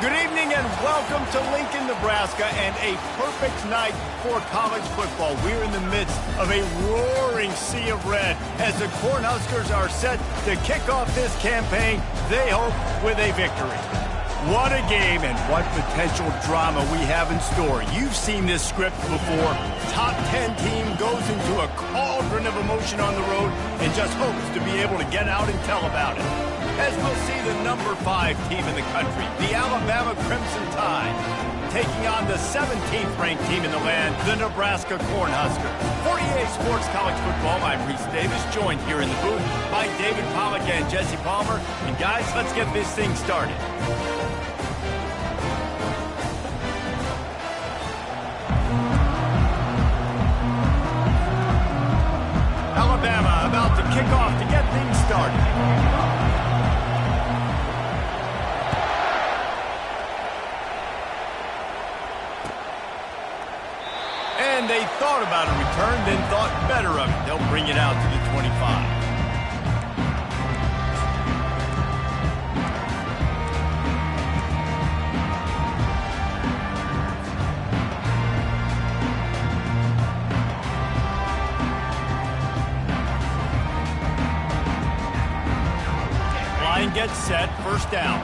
Good evening and welcome to Lincoln, Nebraska, and a perfect night for college football. We're in the midst of a roaring sea of red as the Cornhuskers are set to kick off this campaign, they hope, with a victory. What a game and what potential drama we have in store. You've seen this script before. Top 10 team goes into a cauldron of emotion on the road and just hopes to be able to get out and tell about it. As we'll see the number 5 team in the country, the Alabama Crimson Tide, taking on the 17th ranked team in the land, the Nebraska Cornhuskers. 48 Sports College Football, I'm Reese Davis, joined here in the booth by David Pollack and Jesse Palmer. And guys, let's get this thing started. Alabama about to kick off to get things started. And they thought about a return, then thought better of it. They'll bring it out to the 25. Line gets set, first down.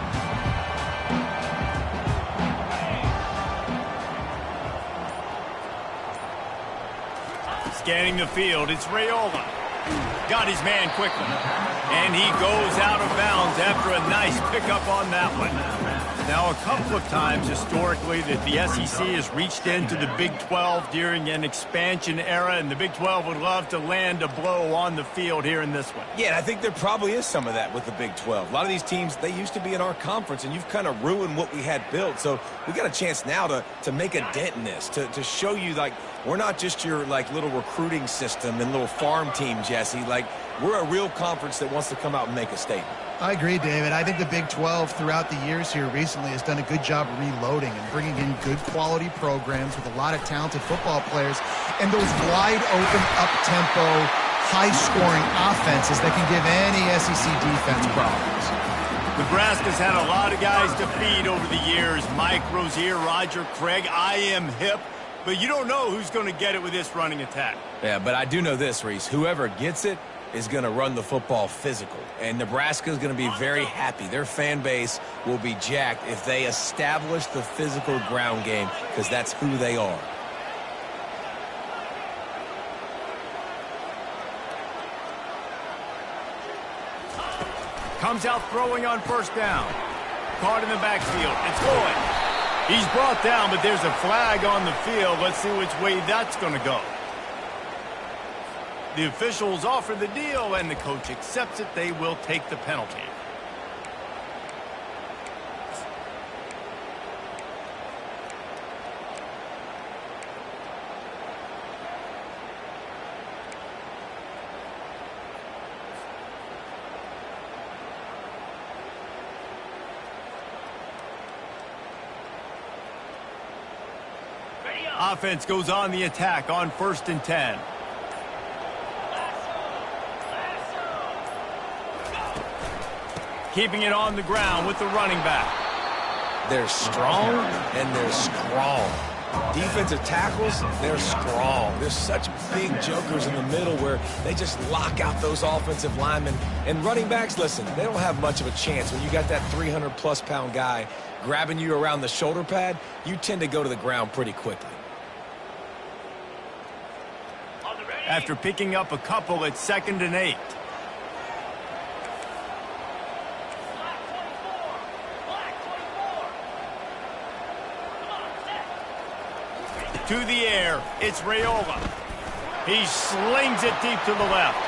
Scanning the field, it's Raiola. Got his man quickly. And he goes out of bounds after a nice pickup on that one. Now, a couple of times historically that the SEC has reached into the Big 12 during an expansion era, and the Big 12 would love to land a blow on the field here in this one. Yeah, and I think there probably is some of that with the Big 12. A lot of these teams, they used to be in our conference, and you've kind of ruined what we had built. So we got a chance now to make a dent in this, to show you, like, we're not just your, like, little recruiting system and little farm team, Jesse. Like, we're a real conference that wants to come out and make a statement. I agree, David. I think the Big 12 throughout the years here recently has done a good job reloading and bringing in good quality programs with a lot of talented football players and those wide open, up-tempo, high-scoring offenses that can give any SEC defense problems. Nebraska's had a lot of guys to feed over the years. Mike Rozier, Roger Craig, I am hip. But you don't know who's going to get it with this running attack. Yeah, but I do know this, Reese. Whoever gets it is going to run the football physical. And Nebraska is going to be very happy. Their fan base will be jacked if they establish the physical ground game, because that's who they are. Comes out throwing on first down. Caught in the backfield. It's going. He's brought down, but there's a flag on the field. Let's see which way that's going to go. The officials offer the deal, and the coach accepts it. They will take the penalty. Offense goes on the attack on 1st and 10. Keeping it on the ground with the running back. They're strong and they're strong. Defensive tackles, they're strong. There's such big jokers in the middle where they just lock out those offensive linemen. And running backs, listen, they don't have much of a chance. When you got that 300-plus pound guy grabbing you around the shoulder pad, you tend to go to the ground pretty quickly. After picking up a couple at 2nd and 8. To the air, it's Raiola. He slings it deep to the left.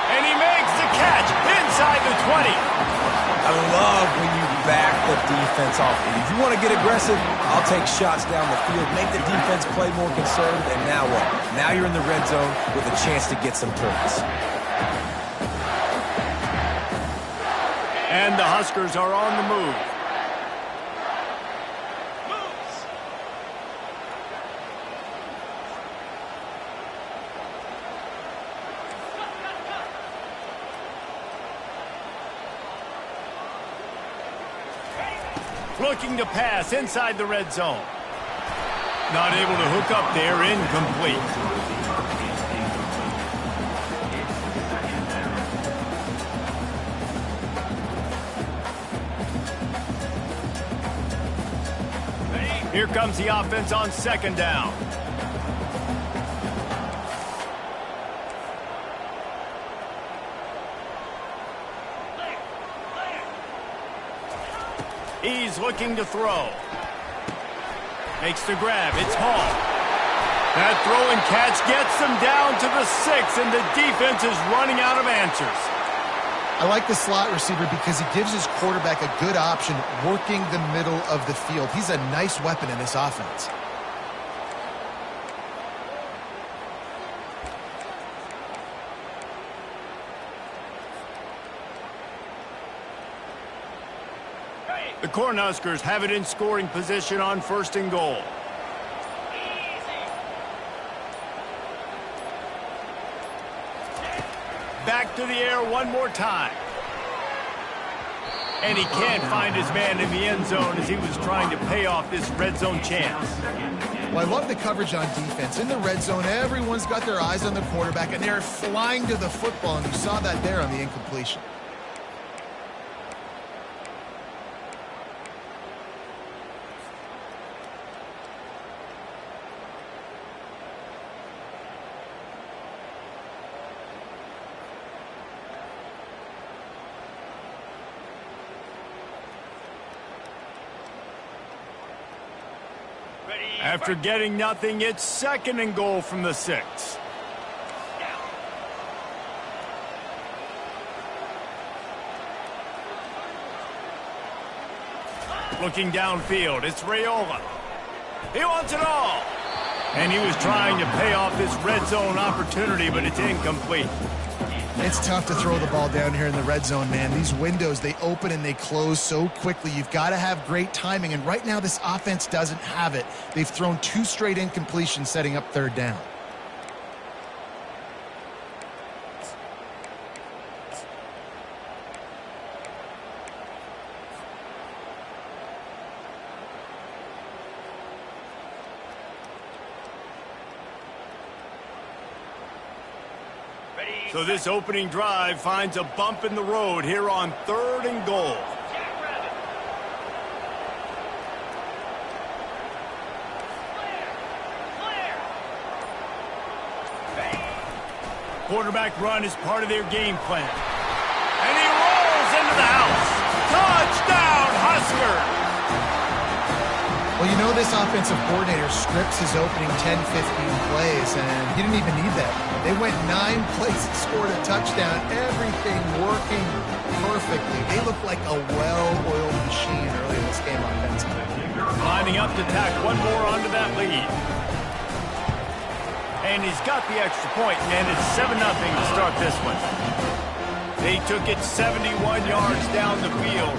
And he makes the catch inside the 20. I love when you back the defense off. If you want to get aggressive, I'll take shots down the field, make the defense play more conservative, and now what? Now you're in the red zone with a chance to get some points. And the Huskers are on the move. Looking to pass inside the red zone. Not able to hook up there, incomplete. Here comes the offense on second down. He's looking to throw. Makes the grab. It's Hall. That throw and catch gets them down to the 6, and the defense is running out of answers. I like the slot receiver because he gives his quarterback a good option working the middle of the field. He's a nice weapon in this offense. The Cornhuskers have it in scoring position on 1st and goal. Back to the air one more time. And he can't find his man in the end zone as he was trying to pay off this red zone chance. Well, I love the coverage on defense. In the red zone, everyone's got their eyes on the quarterback, and they're flying to the football, and you saw that there on the incompletion. After getting nothing, it's 2nd and goal from the 6. Looking downfield, it's Raiola. He wants it all. And he was trying to pay off this red zone opportunity, but it's incomplete. It's tough to throw the ball down here in the red zone, man. These windows, they open and they close so quickly. You've got to have great timing, and right now this offense doesn't have it. They've thrown 2 straight incompletions setting up 3rd down. So this opening drive finds a bump in the road here on 3rd and goal. Quarterback run is part of their game plan. And he rolls into the house. Touchdown, Husker! Well, you know this offensive coordinator scripts his opening 10, 15 plays, and he didn't even need that. They went 9 plays and scored a touchdown. Everything working perfectly. They look like a well-oiled machine early in this game offensively. Lining up to tack one more onto that lead. And he's got the extra point, and it's 7-0 to start this one. They took it 71 yards down the field,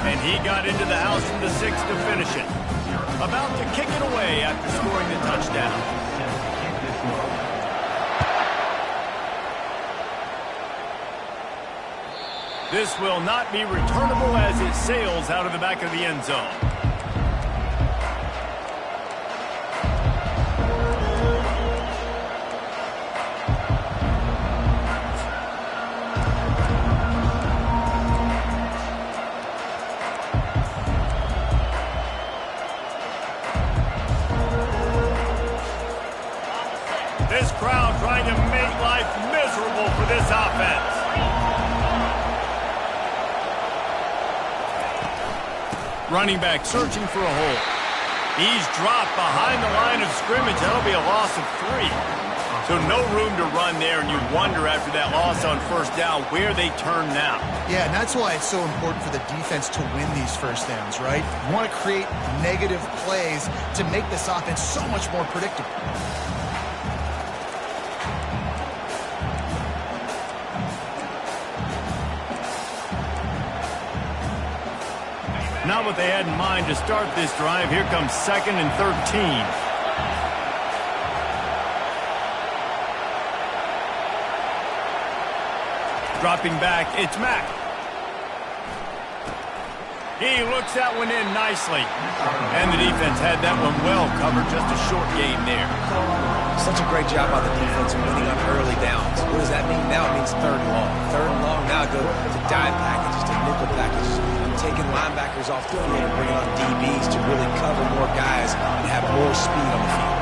and he got into the house from the 6 to finish it. About to kick it away after scoring the touchdown. This will not be returnable as it sails out of the back of the end zone. This crowd trying to make life miserable for this offense. Running back searching for a hole. He's dropped behind the line of scrimmage. That'll be a loss of 3. So no room to run there, and you wonder after that loss on 1st down where they turn now. Yeah, and that's why it's so important for the defense to win these 1st downs, right? You want to create negative plays to make this offense so much more predictable. Not what they had in mind to start this drive. Here comes 2nd and 13. Dropping back, it's Mack. He looks that one in nicely. And the defense had that one well covered. Just a short game there. Such a great job by the defense of winning on early downs. What does that mean? Now it means third and long. Third and long, now go to dime packages, to nickel packages. I'm taking linebackers off the field and bringing on DBs to really cover more guys and have more speed on the field.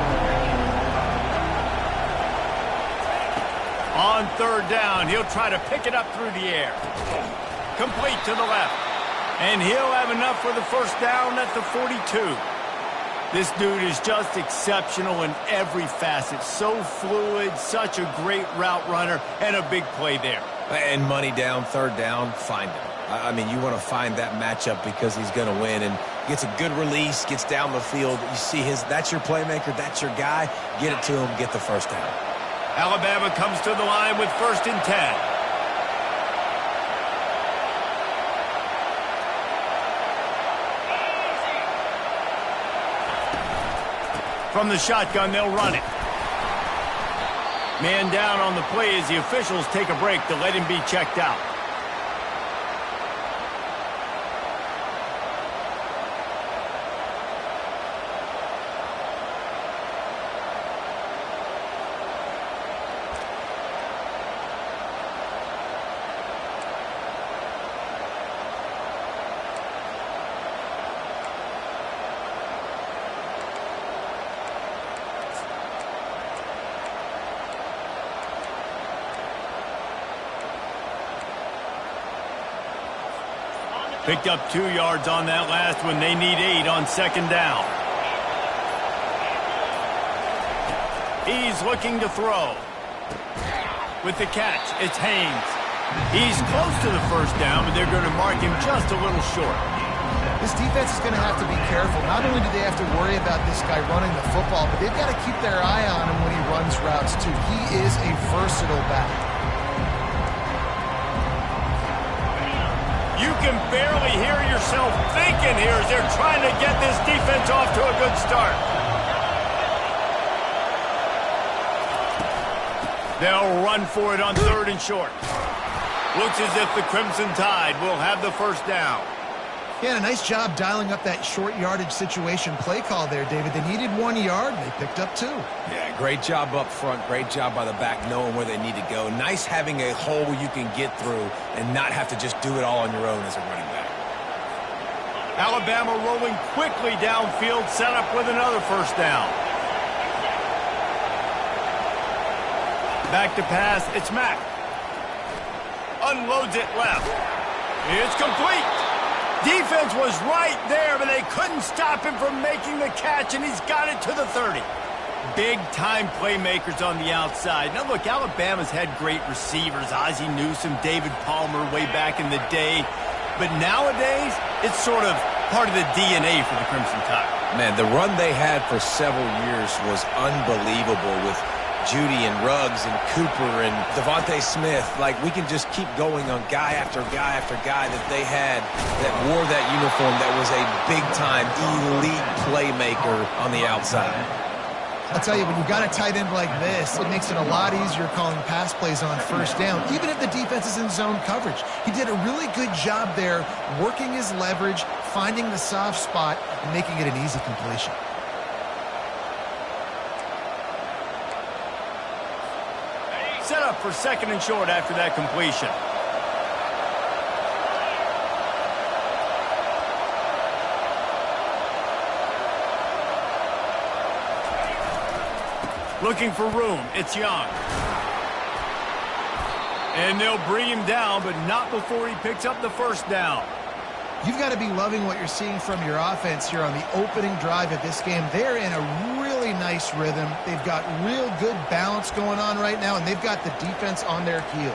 On third down, he'll try to pick it up through the air. Complete to the left. And he'll have enough for the first down at the 42. This dude is just exceptional in every facet. So fluid, such a great route runner, and a big play there. And money down, third down, find him. I mean, you want to find that matchup because he's going to win. And gets a good release, gets down the field. You see that's your playmaker, that's your guy. Get it to him, get the first down. Alabama comes to the line with 1st and 10. From the shotgun, they'll run it. Man down on the play as the officials take a break to let him be checked out. Picked up 2 yards on that last one. They need 8 on 2nd down. He's looking to throw. With the catch, it's Haynes. He's close to the first down, but they're going to mark him just a little short. This defense is going to have to be careful. Not only do they have to worry about this guy running the football, but they've got to keep their eye on him when he runs routes, too. He is a versatile back. You can barely hear yourself thinking here as they're trying to get this defense off to a good start. They'll run for it on 3rd and short. Looks as if the Crimson Tide will have the first down. Yeah, a nice job dialing up that short yardage situation play call there, David. They needed 1 yard, and they picked up 2. Yeah, great job up front. Great job by the back knowing where they need to go. Nice having a hole you can get through and not have to just do it all on your own as a running back. Alabama rolling quickly downfield, set up with another first down. Back to pass, it's Mack. Unloads it left. It's complete. Defense was right there, but they couldn't stop him from making the catch, and he's got it to the 30. Big-time playmakers on the outside. Now, look, Alabama's had great receivers. Ozzie Newsome, David Palmer way back in the day. But nowadays, it's sort of part of the DNA for the Crimson Tide. Man, the run they had for several years was unbelievable with Judy and Ruggs and Cooper and Devontae Smith. Like, we can just keep going on guy after guy after guy that they had that wore that uniform that was a big-time elite playmaker on the outside. I'll tell you, when you've got a tight end like this, it makes it a lot easier calling pass plays on first down, even if the defense is in zone coverage. He did a really good job there, working his leverage, finding the soft spot, and making it an easy completion. Set up for 2nd and short after that completion. Looking for room, it's Young. And they'll bring him down, but not before he picks up the first down. You've got to be loving what you're seeing from your offense here on the opening drive of this game. They're in a really nice rhythm. They've got real good balance going on right now, and they've got the defense on their heels.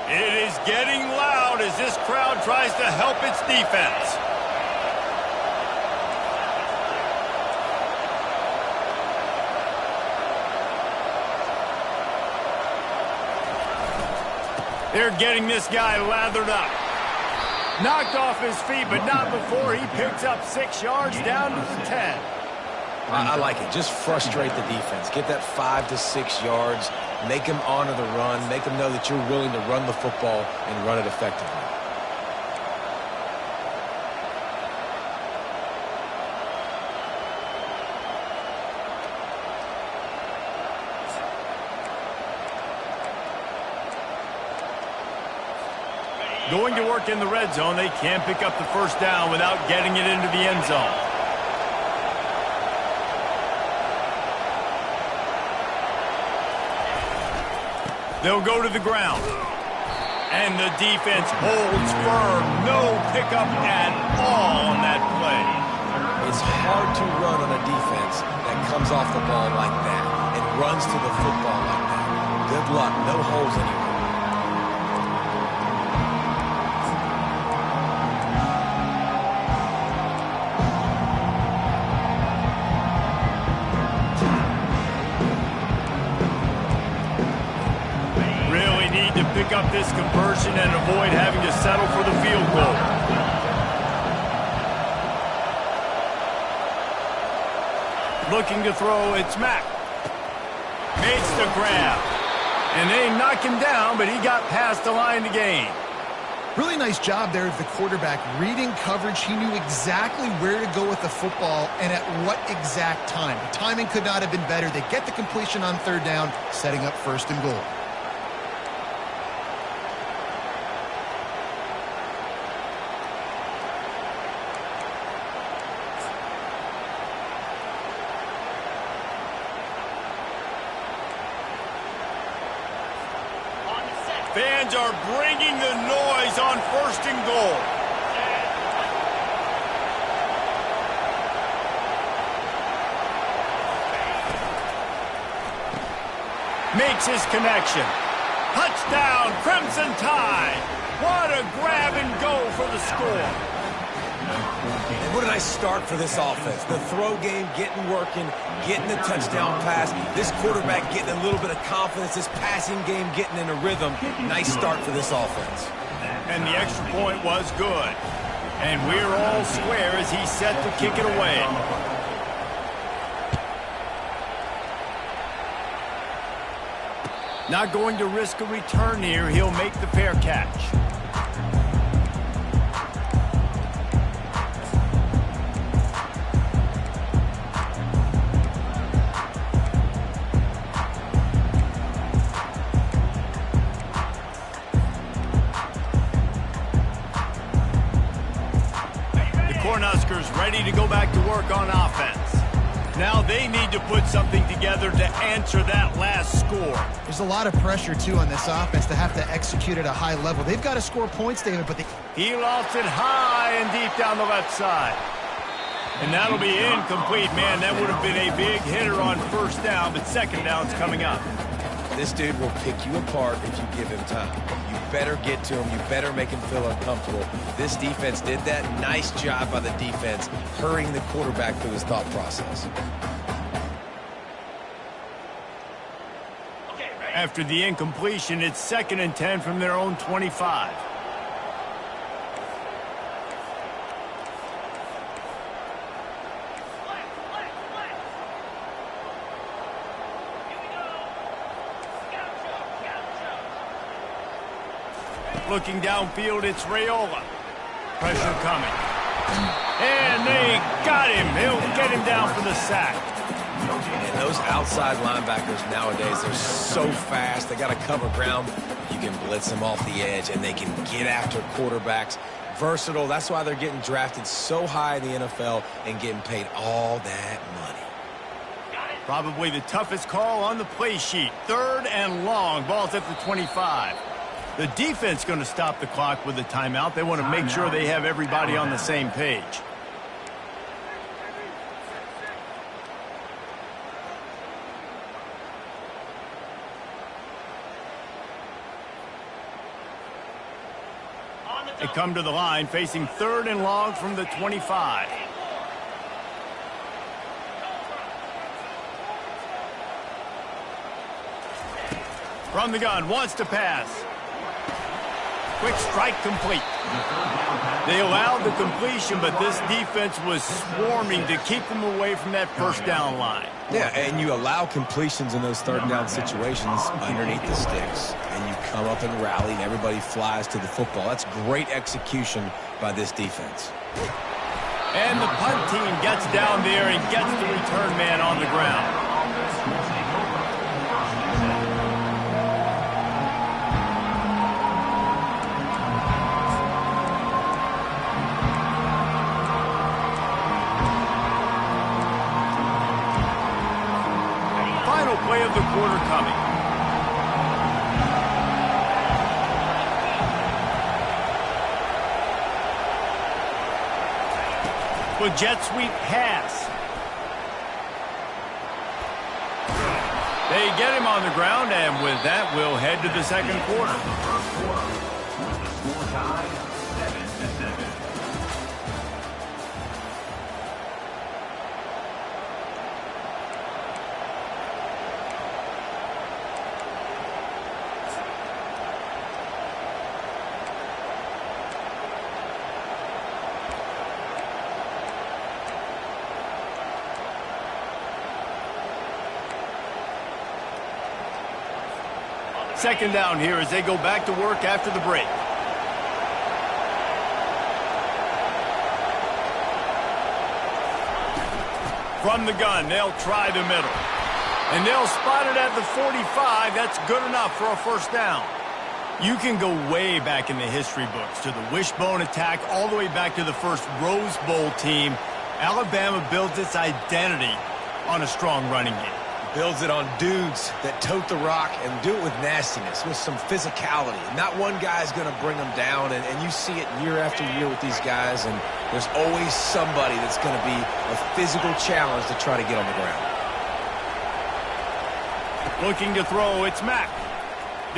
It is getting loud as this crowd tries to help its defense. They're getting this guy lathered up. Knocked off his feet, but not before he picks up 6 yards down to the 10. I like it. Just frustrate the defense. Get that 5 to 6 yards. Make them honor the run. Make them know that you're willing to run the football and run it effectively. Going to work in the red zone. They can't pick up the first down without getting it into the end zone. They'll go to the ground. And the defense holds firm. No pickup at all on that play. It's hard to run on a defense that comes off the ball like that and runs to the football like that. Good luck. No holes anywhere. Pick up this conversion and avoid having to settle for the field goal. Looking to throw, it's Mack. Makes the grab. And they knock him down, but he got past the line to gain. Really nice job there of the quarterback. Reading coverage, he knew exactly where to go with the football and at what exact time. The timing could not have been better. They get the completion on third down, setting up first and goal. Fans are bringing the noise on first and goal. Makes his connection. Touchdown, Crimson Tide. What a grab and go for the score. And what a nice start for this offense. The throw game getting working, getting the touchdown pass. This quarterback getting a little bit of confidence. This passing game getting in a rhythm. Nice start for this offense. And the extra point was good. And we're all square as he's set to kick it away. Not going to risk a return here. He'll make the fair catch. Cornhuskers ready to go back to work on offense. Now they need to put something together to answer that last score. There's a lot of pressure, too, on this offense to have to execute at a high level. They've got to score points, David, but he lofts it high and deep down the left side. And that'll be incomplete. Man, that would have been a big hitter on first down, but second down's coming up. This dude will pick you apart if you give him time. You better get to him. You better make him feel uncomfortable. This defense did that. Nice job by the defense, hurrying the quarterback through his thought process. After the incompletion, it's 2nd and 10 from their own 25. Looking downfield, it's Raiola. Pressure coming. And they got him. He'll get him down for the sack. And those outside linebackers nowadays, they're so fast. They got to cover ground. You can blitz them off the edge, and they can get after quarterbacks. Versatile. That's why they're getting drafted so high in the NFL and getting paid all that money. Probably the toughest call on the play sheet. 3rd and long. Ball's at the 25. The defense going to stop the clock with a timeout. They want to make sure they have everybody on the same page. They come to the line facing 3rd and long from the 25. From the gun, wants to pass. Quick strike complete. They allowed the completion, but this defense was swarming to keep them away from that first down line. Yeah, and you allow completions in those third down situations underneath the sticks, and you come up and rally, and everybody flies to the football. That's great execution by this defense. And the punt team gets down there and gets the return man on the ground. Final play of the quarter coming. With jet sweep pass. They get him on the ground, and with that, we'll head to the second quarter. Second down here as they go back to work after the break. From the gun, they'll try the middle. And they'll spot it at the 45. That's good enough for a first down. You can go way back in the history books to the wishbone attack all the way back to the first Rose Bowl team. Alabama builds its identity on a strong running game. Builds it on dudes that tote the rock and do it with nastiness, with some physicality. Not one guy's going to bring them down, and you see it year after year with these guys, and there's always somebody that's going to be a physical challenge to try to get on the ground. Looking to throw, it's Mack.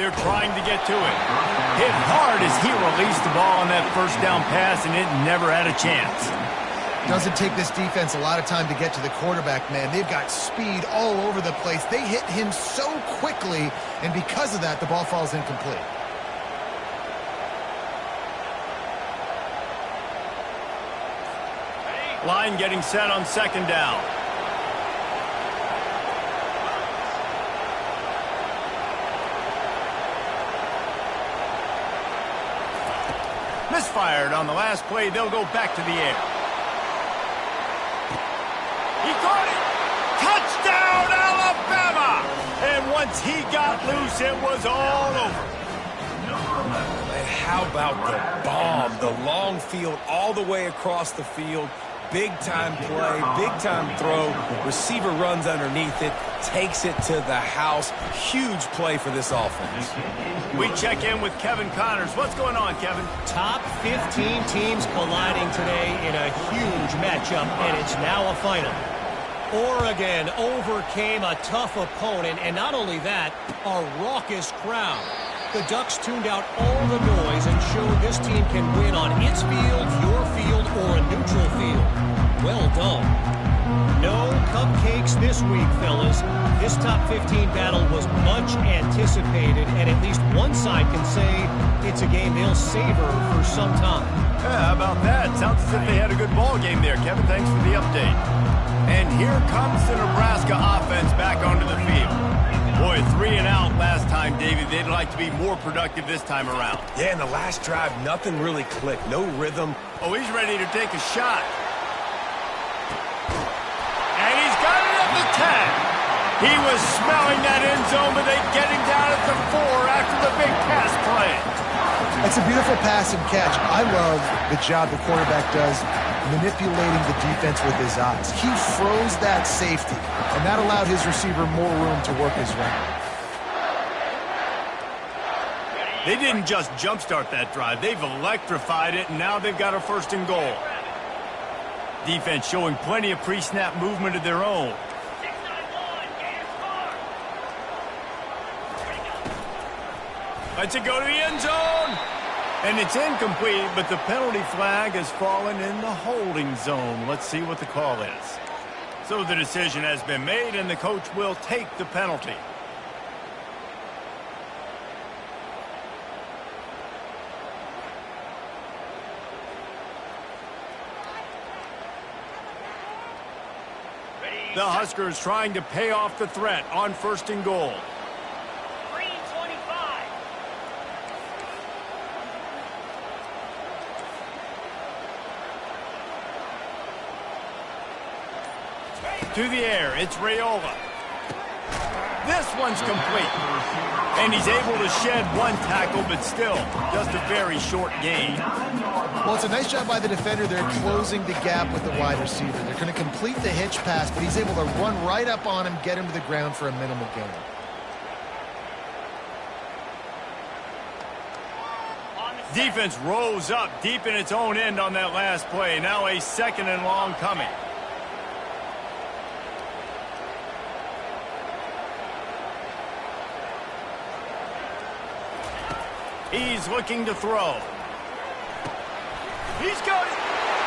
They're trying to get to it. Hit hard as he released the ball on that first down pass, and it never had a chance. Doesn't take this defense a lot of time to get to the quarterback, man. They've got speed all over the place. They hit him so quickly, and because of that, the ball falls incomplete. Line getting set on second down. Misfired on the last play. They'll go back to the air. He caught it. Touchdown, Alabama! And once he got loose, it was all over. And how about the bomb? The long field all the way across the field. Big-time play, big-time throw. Receiver runs underneath it, takes it to the house. Huge play for this offense. We check in with Kevin Connors. What's going on, Kevin? Top 15 teams colliding today in a huge matchup, and it's now a final. Oregon overcame a tough opponent, and not only that, a raucous crowd. The Ducks tuned out all the noise and showed this team can win on its field, your field, or a neutral field. Well done. No cupcakes this week, fellas. This top 15 battle was much anticipated, and at least one side can say it's a game they'll savor for some time. Yeah, how about that? Sounds as if they had a good ball game there. Kevin, thanks for the update. And here comes the Nebraska offense back onto the field. Boy, 3 and out last time, Davey. They'd like to be more productive this time around. Yeah, in the last drive, nothing really clicked. No rhythm. Oh, he's ready to take a shot. And he's got it at the 10. He was smelling that end zone, but they get him down at the 4 after the big pass play. It's a beautiful pass and catch. I love the job the quarterback does manipulating the defense with his eyes. He froze that safety, and that allowed his receiver more room to work his route. They didn't just jumpstart that drive. They've electrified it, and now they've got a first and goal. Defense showing plenty of pre-snap movement of their own. Let's it go to the end zone. And it's incomplete, but the penalty flag has fallen in the holding zone. Let's see what the call is. So the decision has been made, and the coach will take the penalty. The Huskers trying to pay off the threat on 1st and goal. 3:25. To the air, it's Raiola. This one's complete. And he's able to shed one tackle, but still, just a very short gain. Well, it's a nice job by the defender. They're closing the gap with the wide receiver. They're going to complete the hitch pass, but he's able to run right up on him, get him to the ground for a minimal gain. Defense rose up deep in its own end on that last play. Now a 2nd and long coming. He's looking to throw. He's got it.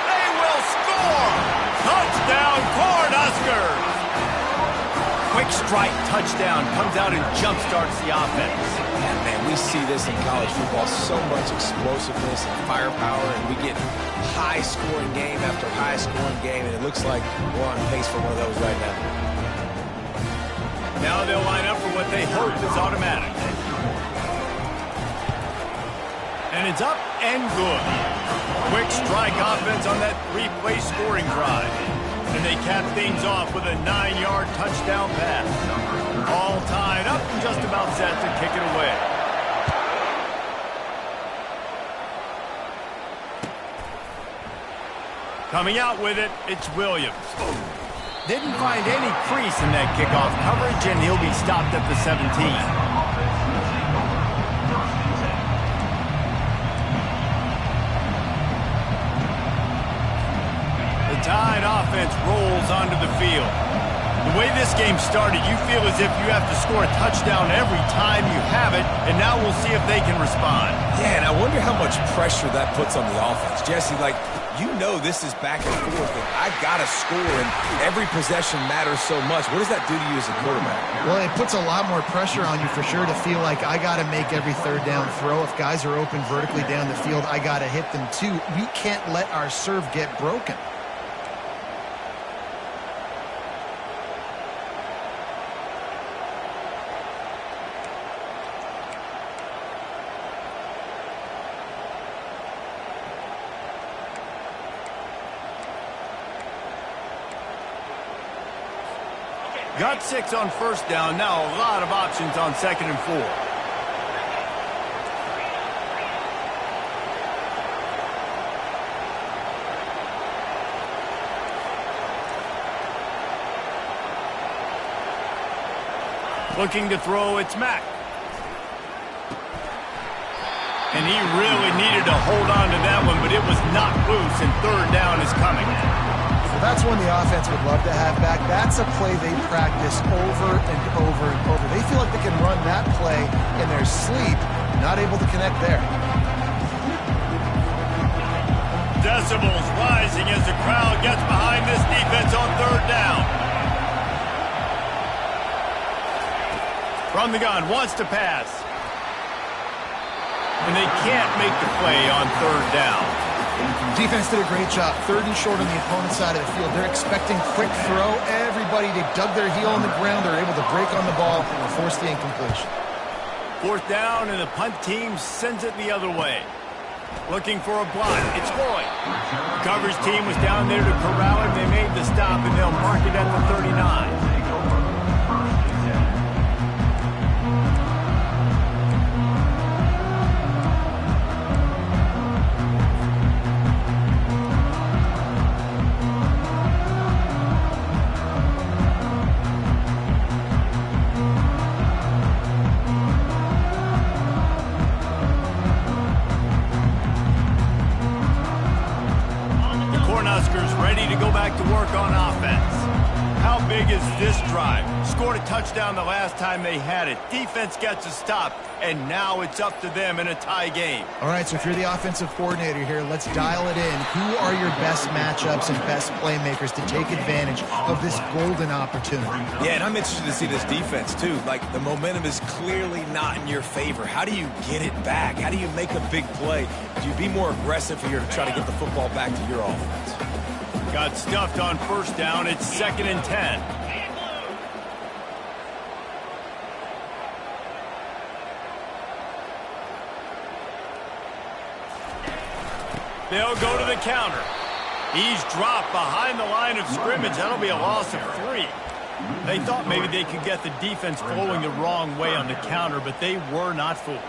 They will score. Touchdown, Cornhuskers. Quick strike touchdown comes out and jumpstarts the offense. Yeah, man, we see this in college football. So much explosiveness and firepower, and we get high-scoring game after high-scoring game, and it looks like we're on pace for one of those right now. Now they'll line up for what they hope is automatic. And it's up and good. Quick strike offense on that 3-play scoring drive. And they cap things off with a 9-yard touchdown pass. All tied up and just about set to kick it away. Coming out with it, it's Williams. Didn't find any crease in that kickoff coverage, and he'll be stopped at the 17. Tide offense rolls onto the field. The way this game started, you feel as if you have to score a touchdown every time you have it, and now we'll see if they can respond. Yeah, and I wonder how much pressure that puts on the offense. Jesse, like, you know this is back and forth, and I got to score, and every possession matters so much. What does that do to you as a quarterback? Well, it puts a lot more pressure on you for sure to feel like I got to make every 3rd down throw. If guys are open vertically down the field, I got to hit them too. We can't let our serve get broken. Got 6 on 1st down. Now a lot of options on 2nd and 4. Looking to throw, it's Mack. And he really needed to hold on to that one, but it was knocked loose, and 3rd down is coming. Well, that's one the offense would love to have back. That's a play they practice over and over and over. They feel like they can run that play in their sleep, not able to connect there. Decibels rising as the crowd gets behind this defense on 3rd down. From the gun, wants to pass. And they can't make the play on 3rd down. Defense did a great job. 3rd and short on the opponent's side of the field. They're expecting quick throw. Everybody, they dug their heel on the ground. They're able to break on the ball and force the incompletion. 4th down, and the punt team sends it the other way. Looking for a block. It's Floyd. The coverage team was down there to corral him. They made the stop, and they'll mark it at the 39. Ready to go back to work on offense. How big is this drive? Scored a touchdown the last time they had it. Defense gets a stop, and now it's up to them in a tie game. All right, so if you're the offensive coordinator here, let's dial it in. Who are your best matchups and best playmakers to take advantage of this golden opportunity? Yeah, and I'm interested to see this defense, too. Like, the momentum is clearly not in your favor. How do you get it back? How do you make a big play? Do you be more aggressive here to try to get the football back to your offense? Got stuffed on first down. It's 2nd and 10. They'll go to the counter. He's dropped behind the line of scrimmage. That'll be a loss of 3. They thought maybe they could get the defense flowing the wrong way on the counter, but they were not fooled.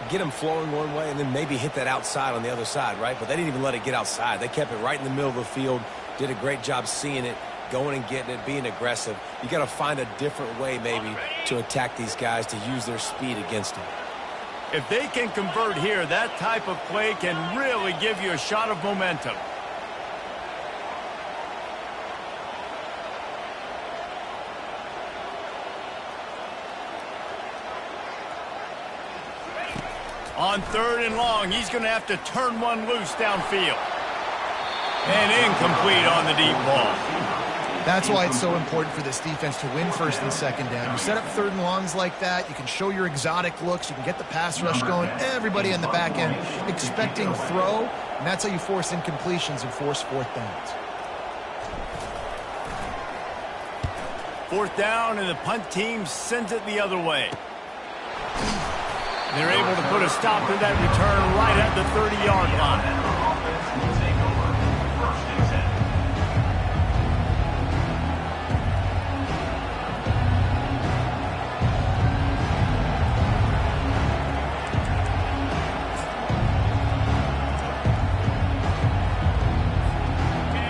Get them flowing one way and then maybe hit that outside on the other side, right? But they didn't even let it get outside. They kept it right in the middle of the field, did a great job seeing it, going and getting it, being aggressive. You got to find a different way maybe to attack these guys, to use their speed against them. If they can convert here, that type of play can really give you a shot of momentum. On 3rd and long, he's going to have to turn one loose downfield. And incomplete on the deep ball. That's why it's so important for this defense to win 1st and 2nd down. You set up 3rd and longs like that, you can show your exotic looks, you can get the pass rush going, everybody in the back end expecting throw, and that's how you force incompletions and force 4th downs. 4th down, and the punt team sends it the other way. They're able to put a stop to that return right at the 30-yard line.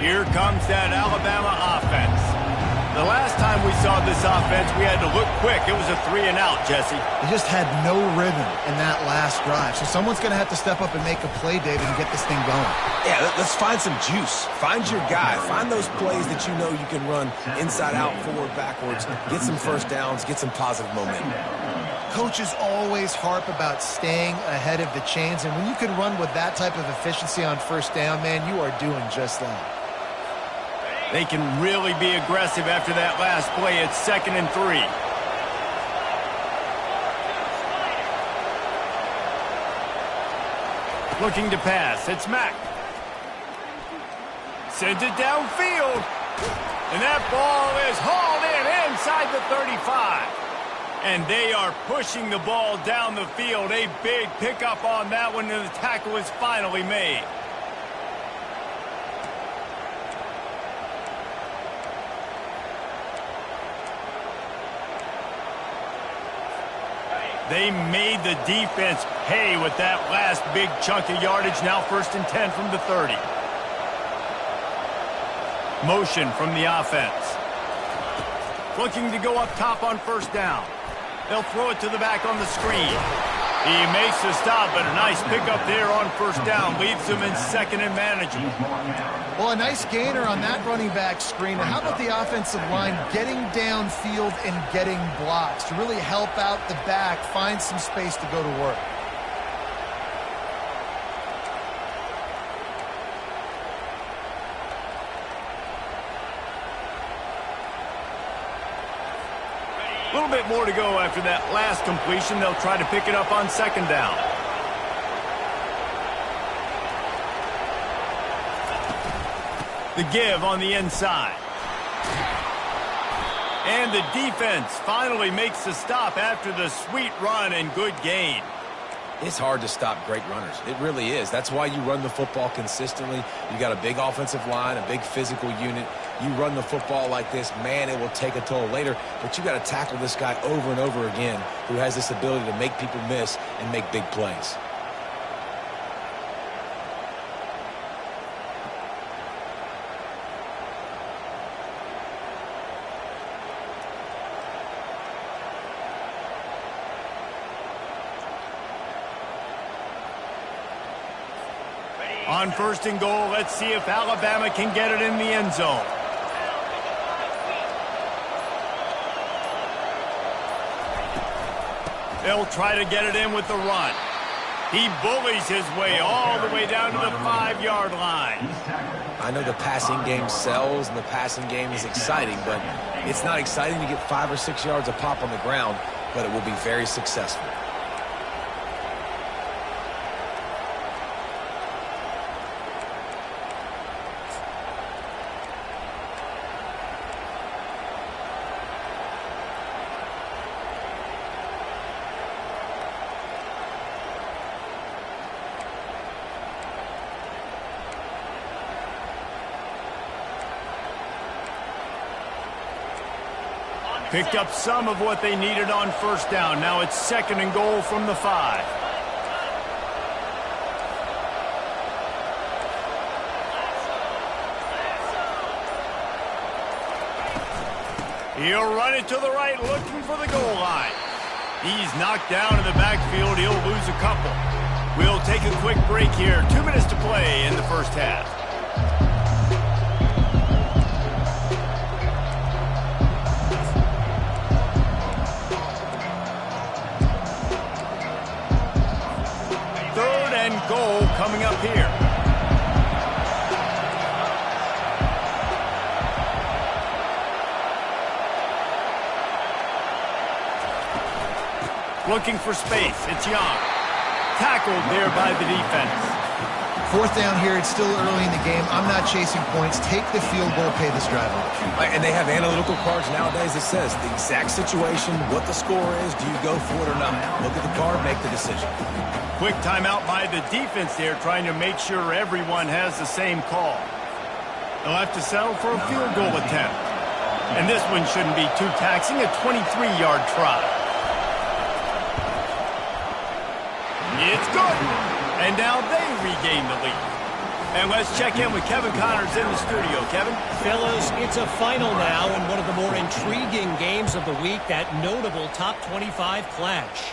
Here comes that Alabama offense. The last time we saw this offense, we had to look quick. It was a 3-and-out, Jesse. They just had no rhythm in that last drive. So someone's going to have to step up and make a play, David, and get this thing going. Yeah, let's find some juice. Find your guy. Find those plays that you know you can run inside out, forward, backwards. Get some first downs. Get some positive momentum. Coaches always harp about staying ahead of the chains, and when you can run with that type of efficiency on first down, man, you are doing just that. They can really be aggressive after that last play. It's 2nd and 3. Looking to pass. It's Mack. Sends it downfield. And that ball is hauled in inside the 35. And they are pushing the ball down the field. A big pickup on that one, and the tackle is finally made. They made the defense pay with that last big chunk of yardage. Now 1st and 10 from the 30. Motion from the offense. Looking to go up top on first down. They'll throw it to the back on the screen. He makes the stop, but a nice pickup there on first down. Leaves them in 2nd and manageable. Well, a nice gainer on that running back screen. And how about the offensive line getting downfield and getting blocks to really help out the back, find some space to go to work? A little bit more to go after that last completion. They'll try to pick it up on 2nd down. The give on the inside. And the defense finally makes the stop after the sweet run and good gain. It's hard to stop great runners. It really is. That's why you run the football consistently. You got a big offensive line, a big physical unit. You run the football like this, man, it will take a toll later. But you got to tackle this guy over and over again who has this ability to make people miss and make big plays. On 1st and goal, let's see if Alabama can get it in the end zone. They'll try to get it in with the run. He bullies his way all the way down to the 5-yard line. I know the passing game sells and the passing game is exciting, but it's not exciting to get 5 or 6 yards a pop on the ground, but it will be very successful. Picked up some of what they needed on first down. Now it's 2nd and goal from the 5. He'll run it to the right, looking for the goal line. He's knocked down in the backfield. He'll lose a couple. We'll take a quick break here. 2 minutes to play in the first half. Goal coming up here. Looking for space. It's Young. Tackled there by the defense. 4th down here. It's still early in the game. I'm not chasing points. Take the field goal, pay this drive off. And they have analytical cards nowadays that says the exact situation, what the score is, do you go for it or not? Look at the card, make the decision. Quick timeout by the defense there, trying to make sure everyone has the same call. They'll have to settle for a field goal attempt. And this one shouldn't be too taxing, a 23-yard try. It's good. And now they regain the lead. And let's check in with Kevin Connors in the studio. Kevin? Fellas, it's a final now in one of the more intriguing games of the week, that notable top 25 clash.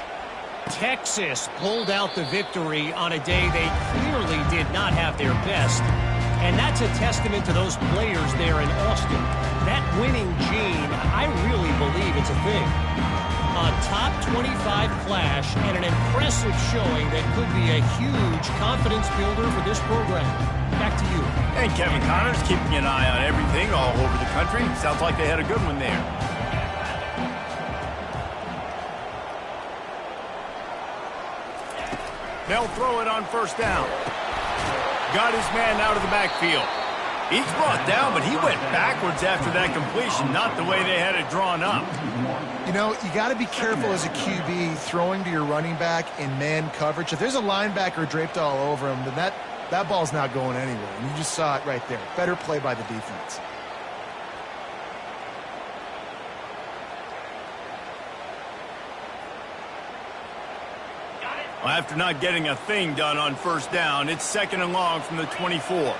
Texas pulled out the victory on a day they clearly did not have their best. And that's a testament to those players there in Austin. That winning gene, I really believe it's a thing. A top 25 clash and an impressive showing that could be a huge confidence builder for this program. Back to you. And Kevin Connors keeping an eye on everything all over the country. Sounds like they had a good one there. They'll throw it on first down. Got his man out of the backfield. He's brought down, but he went backwards after that completion, not the way they had it drawn up. You know, you got to be careful as a QB throwing to your running back in man coverage. If there's a linebacker draped all over him, then that ball's not going anywhere. And you just saw it right there. Better play by the defense. Well, after not getting a thing done on first down, it's 2nd and long from the 24.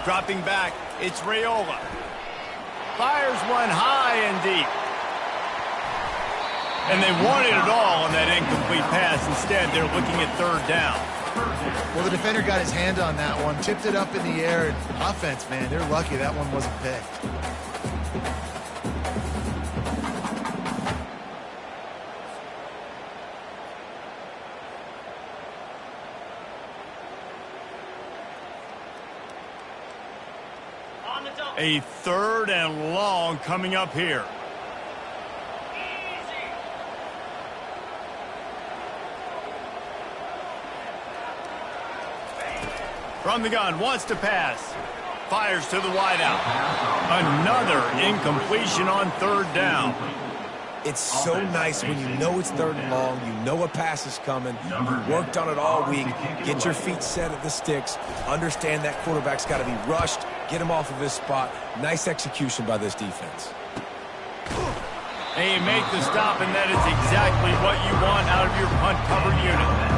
Dropping back, it's Raiola. Fires one high and deep. And they wanted it all on that incomplete pass. Instead, they're looking at 3rd down. Well, the defender got his hand on that one, tipped it up in the air. And offense, man, they're lucky that one wasn't picked. A 3rd and long coming up here. From the gun, wants to pass. Fires to the wideout. Another incompletion on 3rd down. It's so nice when you know it's 3rd and long, you know a pass is coming, you worked on it all week, get your feet set at the sticks, understand that quarterback's got to be rushed, get him off of his spot. Nice execution by this defense. And you make the stop, and that is exactly what you want out of your punt cover unit.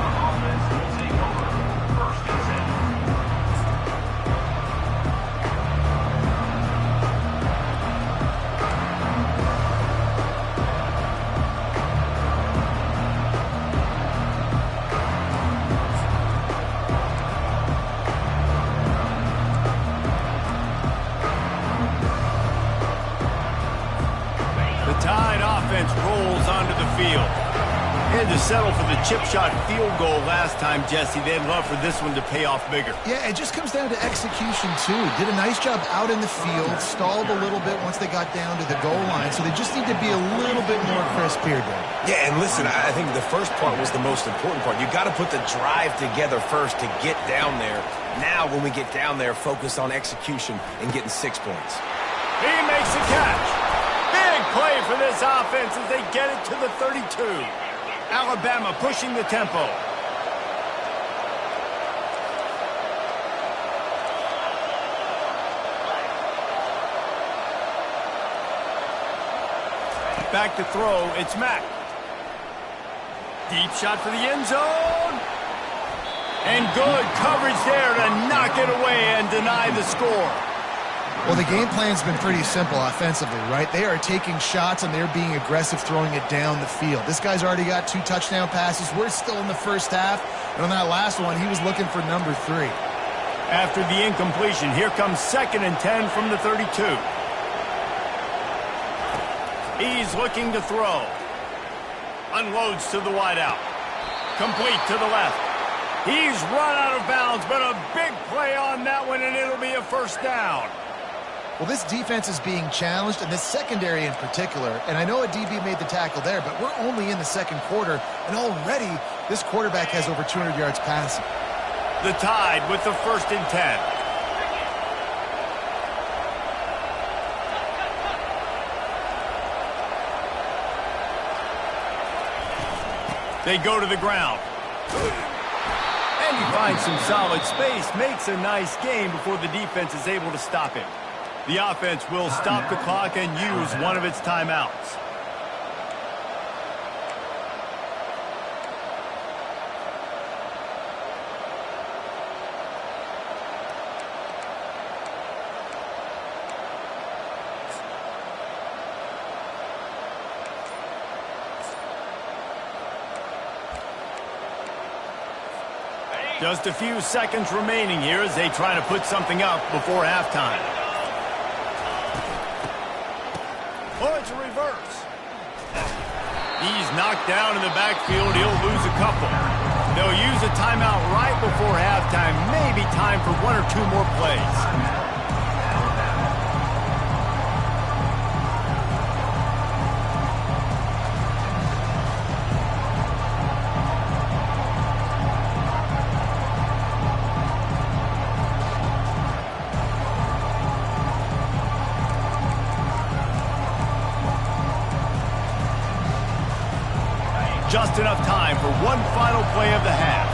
Rolls onto the field. Had to settle for the chip shot field goal last time, Jesse. They'd love for this one to pay off bigger. Yeah, it just comes down to execution, too. Did a nice job out in the field, stalled a little bit once they got down to the goal line, so they just need to be a little bit more crisp here, Dave. Yeah, and listen, I think the first part was the most important part. You got to put the drive together first to get down there. Now, when we get down there, focus on execution and getting 6 points. He makes a catch. Big play for this offense as they get it to the 32. Alabama pushing the tempo. Back to throw, it's Mack. Deep shot for the end zone. And good coverage there to knock it away and deny the score. Well, the game plan's been pretty simple offensively, right? They are taking shots, and they're being aggressive throwing it down the field. This guy's already got 2 touchdown passes. We're still in the first half. And on that last one, he was looking for number 3. After the incompletion, here comes 2nd and 10 from the 32. He's looking to throw. Unloads to the wideout. Complete to the left. He's run out of bounds, but a big play on that one, and it'll be a first down. Well, this defense is being challenged, and this secondary in particular. And I know a DB made the tackle there, but we're only in the second quarter, and already this quarterback has over 200 yards passing. The Tide with the 1st and 10. They go to the ground. And he finds some solid space, makes a nice game before the defense is able to stop him. The offense will stop the clock and use one of its timeouts. Just a few seconds remaining here as they try to put something up before halftime. Oh, it's a reverse. He's knocked down in the backfield. He'll lose a couple. They'll use a timeout right before halftime. Maybe time for 1 or 2 more plays. Just enough time for one final play of the half.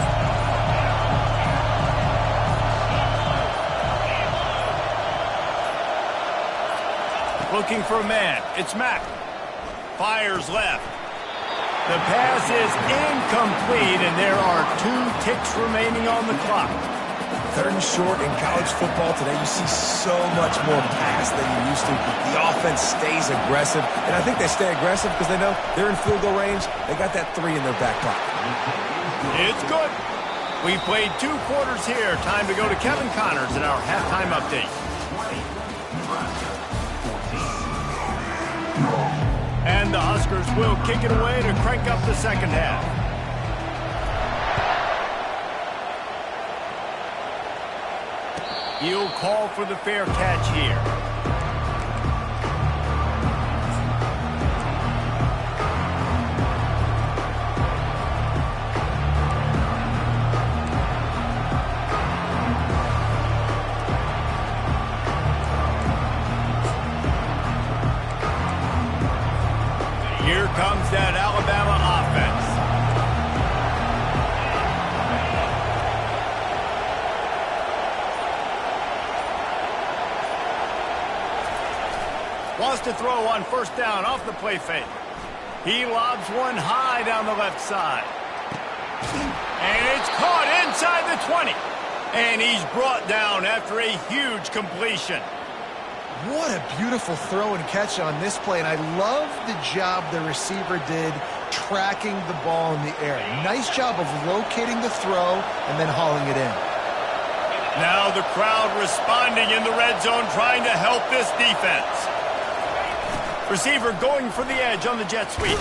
Looking for a man. It's Mack. Fires left. The pass is incomplete, and there are 2 ticks remaining on the clock. 3rd and short in college football today, you see so much more pass than you used to. The offense stays aggressive, and I think they stay aggressive because they know they're in field goal range. They got that 3 in their back pocket. It's good. We played 2 quarters here. Time to go to Kevin Connors in our halftime update. And the Huskers will kick it away to crank up the second half. He'll call for the fair catch here. Here comes that Alabama offense. Wants to throw on 1st down off the play fake. He lobs one high down the left side. And it's caught inside the 20. And he's brought down after a huge completion. What a beautiful throw and catch on this play, and I love the job the receiver did tracking the ball in the air. Nice job of locating the throw and then hauling it in. Now the crowd responding in the red zone, trying to help this defense. Receiver going for the edge on the jet sweep.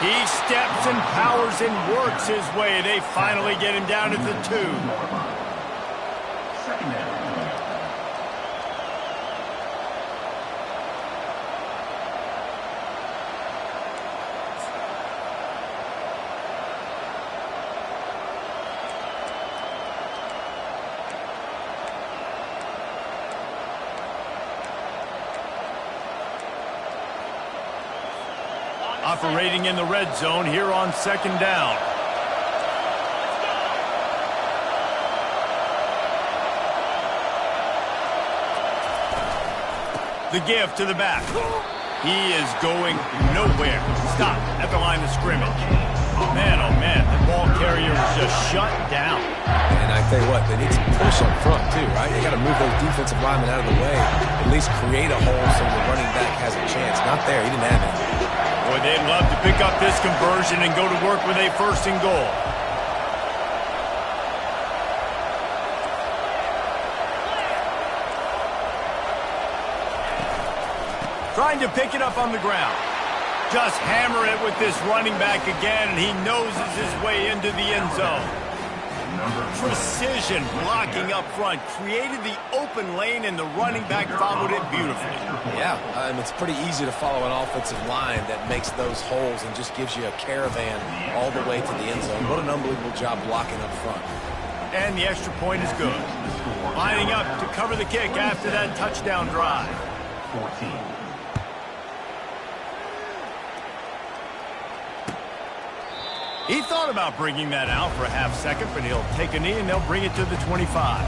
He steps and powers and works his way. They finally get him down at the 2. Operating in the red zone here on 2nd down. The give to the back. He is going nowhere. Stop at the line of scrimmage. Man, oh man, the ball carrier was just shut down. And I tell you what, they need some push up front too, right? They got to move those defensive linemen out of the way, at least create a hole so the running back has a chance. Not there, he didn't have it. Boy, they'd love to pick up this conversion and go to work with a 1st and goal. Trying to pick it up on the ground. Just hammer it with this running back again, and he noses his way into the end zone. Precision blocking up front, created the open lane, and the running back followed it beautifully. Yeah, it's pretty easy to follow an offensive line that makes those holes and just gives you a caravan all the way to the end zone. What an unbelievable job blocking up front. And the extra point is good. Lining up to cover the kick after that touchdown drive. 14. He thought about bringing that out for a half second, but he'll take a knee and they'll bring it to the 25.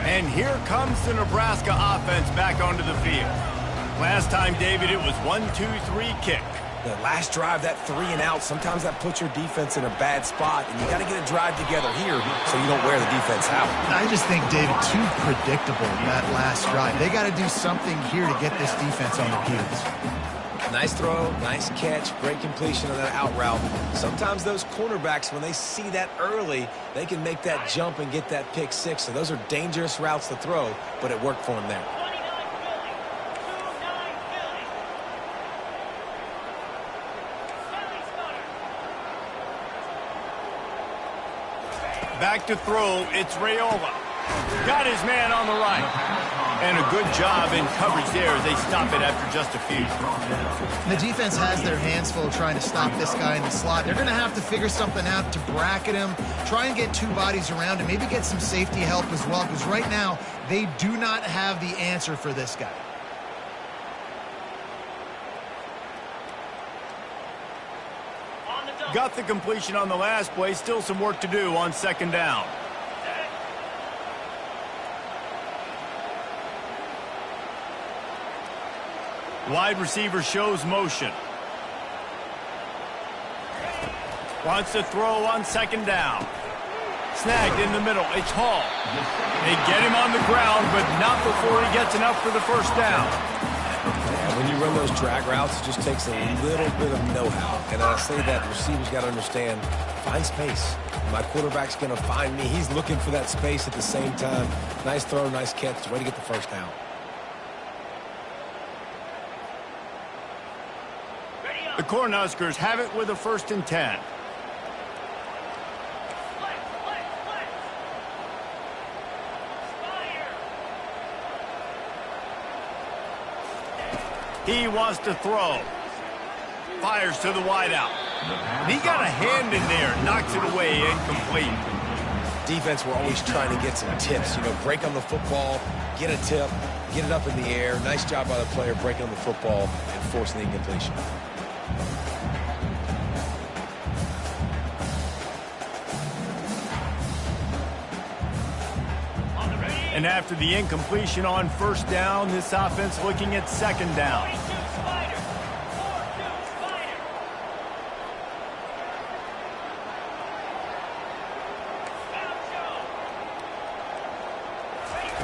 And here comes the Nebraska offense back onto the field. Last time, David, it was 1-2-3 kick. The last drive, that 3 and out, sometimes that puts your defense in a bad spot, and you got to get a drive together here so you don't wear the defense out. I just think, David, too predictable, that last drive. They got to do something here to get this defense on their heels. Nice throw, nice catch, great completion on that out route. Sometimes those cornerbacks, when they see that early, they can make that jump and get that pick 6. So those are dangerous routes to throw, but it worked for them there. Back to throw, it's Raiola. Got his man on the right. And a good job in coverage there as they stop it after just a few. The defense has their hands full trying to stop this guy in the slot. They're going to have to figure something out to bracket him, try and get 2 bodies around him, maybe get some safety help as well, because right now they do not have the answer for this guy. Got the completion on the last play. Still some work to do on 2nd down. Wide receiver shows motion. Wants to throw on 2nd down. Snagged in the middle. It's Hall. They get him on the ground, but not before he gets enough for the 1st down. Yeah, when you run those drag routes, it just takes a little bit of know-how. And I say that the receivers got to understand, find space. My quarterback's going to find me. He's looking for that space at the same time. Nice throw, nice catch. Way to get the 1st down. The Cornhuskers have it with a 1st and 10. He wants to throw. Fires to the wideout. He got a hand in there, knocks it away, incomplete. Defense, we're always trying to get some tips. You know, break on the football, get a tip, get it up in the air. Nice job by the player breaking on the football and forcing the incompletion. And after the incompletion on 1st down, this offense looking at 2nd down.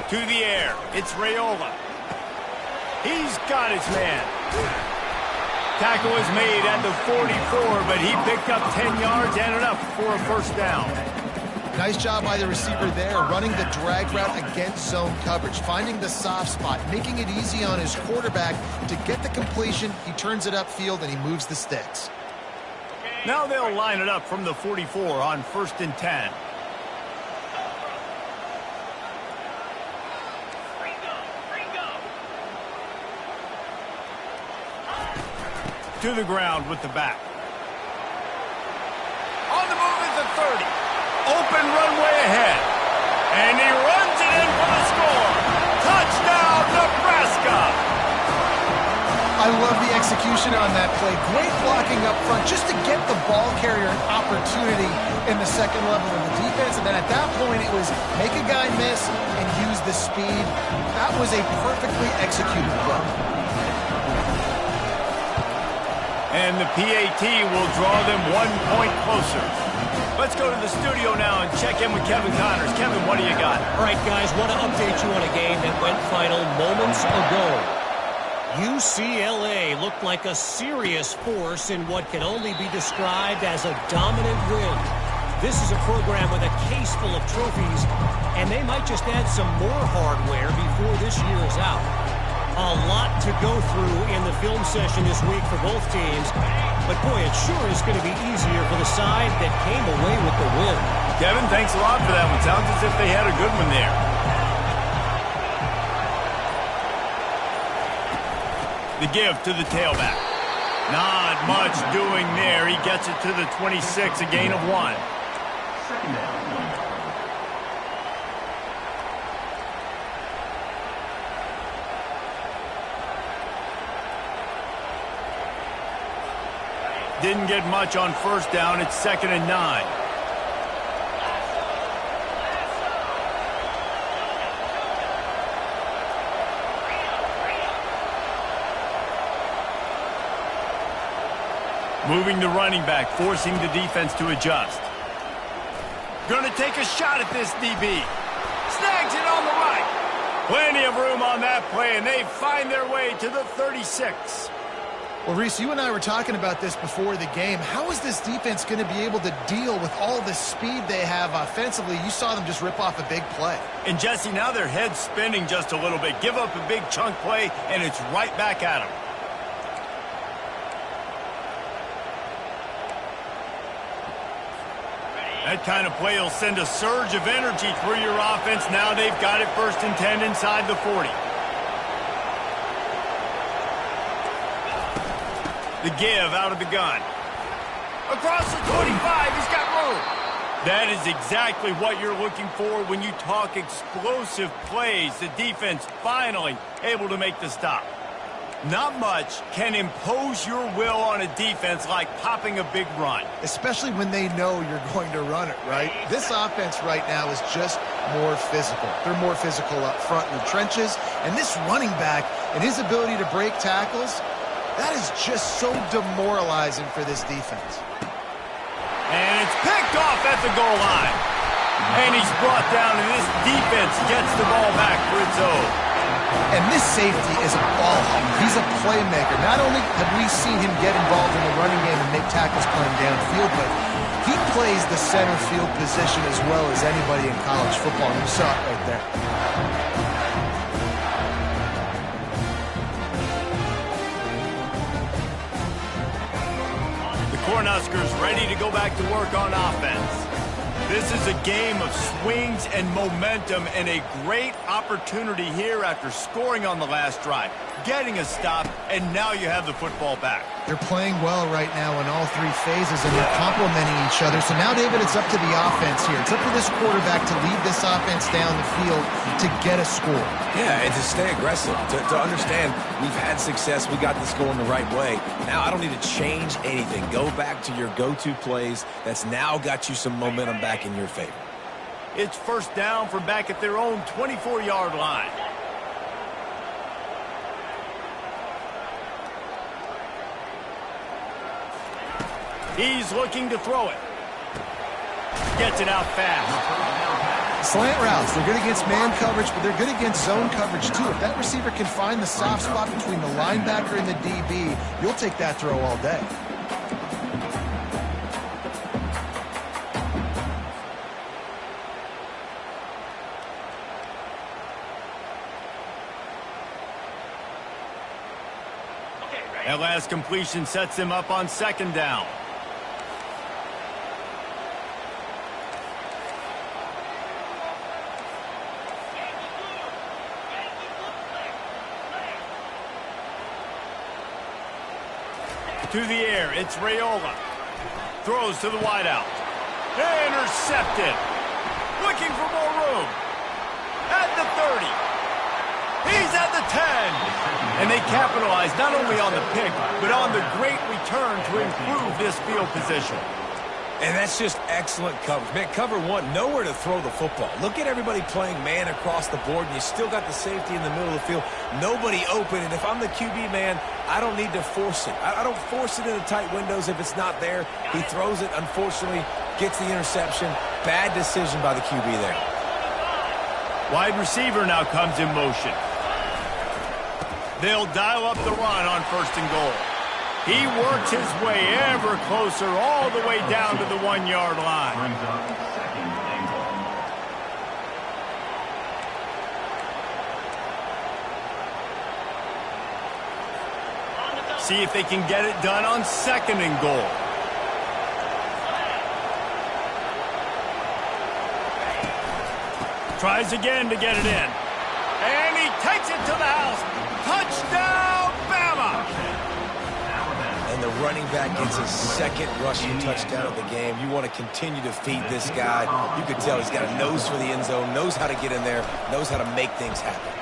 To the air, it's Raiola. He's got his man. Tackle is made at the 44, but he picked up 10 yards and enough for a 1st down. Nice job by the receiver there, running the drag route against zone coverage, finding the soft spot, making it easy on his quarterback to get the completion. He turns it upfield, and he moves the sticks. Now they'll line it up from the 44 on 1st and 10. To the ground with the back. On the move is the 30. Open runway ahead. And he runs it in for the score. Touchdown, Nebraska. I love the execution on that play. Great blocking up front just to get the ball carrier an opportunity in the second level of the defense. And then at that point, it was make a guy miss and use the speed. That was a perfectly executed play. And the PAT will draw them 1 point closer. Let's go to the studio now and check in with Kevin Connors. Kevin, what do you got? All right, guys, want to update you on a game that went final moments ago. UCLA looked like a serious force in what can only be described as a dominant win. This is a program with a case full of trophies, and they might just add some more hardware before this year is out. A lot to go through in the film session this week for both teams, but boy, it sure is going to be easier for the side that came away with the win. Kevin, thanks a lot for that one. Sounds as if they had a good one there. The give to the tailback. Not much doing there. He gets it to the 26, a gain of 1. Second down. Didn't get much on first down. It's 2nd and 9. Moving the running back, forcing the defense to adjust. Going to take a shot at this DB. Snags it on the right. Plenty of room on that play, and they find their way to the 36. Well, Reese, you and I were talking about this before the game. How is this defense going to be able to deal with all the speed they have offensively? You saw them just rip off a big play. And, Jesse, now their head's spinning just a little bit. Give up a big chunk play, and it's right back at them. That kind of play will send a surge of energy through your offense. Now they've got it 1st and 10 inside the 40. The give out of the gun. Across the 25, he's got room. That is exactly what you're looking for when you talk explosive plays. The defense finally able to make the stop. Not much can impose your will on a defense like popping a big run. Especially when they know you're going to run it, right? This offense right now is just more physical. They're more physical up front in the trenches. And this running back and his ability to break tackles, that is just so demoralizing for this defense. And it's picked off at the goal line. And he's brought down, and this defense gets the ball back for its own. And this safety is a ball hawk. He's a playmaker. Not only have we seen him get involved in the running game and make tackles playing downfield, but he plays the center field position as well as anybody in college football. You saw it right there. The Cornhuskers ready to go back to work on offense. This is a game of swings and momentum, and a great opportunity here after scoring on the last drive, getting a stop, and now you have the football back. They're playing well right now in all three phases, and they're complementing each other. So now, David, it's up to the offense here. It's up to this quarterback to lead this offense down the field to get a score. Yeah, and to stay aggressive, to understand we've had success, we got this going the right way. Now I don't need to change anything. Go back to your go-to plays. That's now got you some momentum back in your favor. It's 1st down from back at their own 24-yard line. He's looking to throw it. Gets it out fast. Slant routes, they're good against man coverage, but they're good against zone coverage too. If that receiver can find the soft spot between the linebacker and the DB, you'll take that throw all day. That last completion sets him up on 2nd down. To the air, it's Raiola. Throws to the wideout. Intercepted. Looking for more room. At the 30. He's at the 10. And they capitalize not only on the pick, but on the great return to improve this field position. And that's just excellent coverage. Man, cover one, nowhere to throw the football. Look at everybody playing man across the board, and you still got the safety in the middle of the field. Nobody open, and if I'm the QB, man, I don't need to force it. I don't force it into tight windows if it's not there. He throws it, unfortunately, gets the interception. Bad decision by the QB there. Wide receiver now comes in motion. They'll dial up the run on 1st and goal. He works his way ever closer all the way down to the 1-yard line. See if they can get it done on 2nd and goal. Tries again to get it in. And he takes it to the house. Touchdown, Bama! And the running back gets his 2nd rushing touchdown of the game. You want to continue to feed this guy. You can tell he's got a nose for the end zone, knows how to get in there, knows how to make things happen.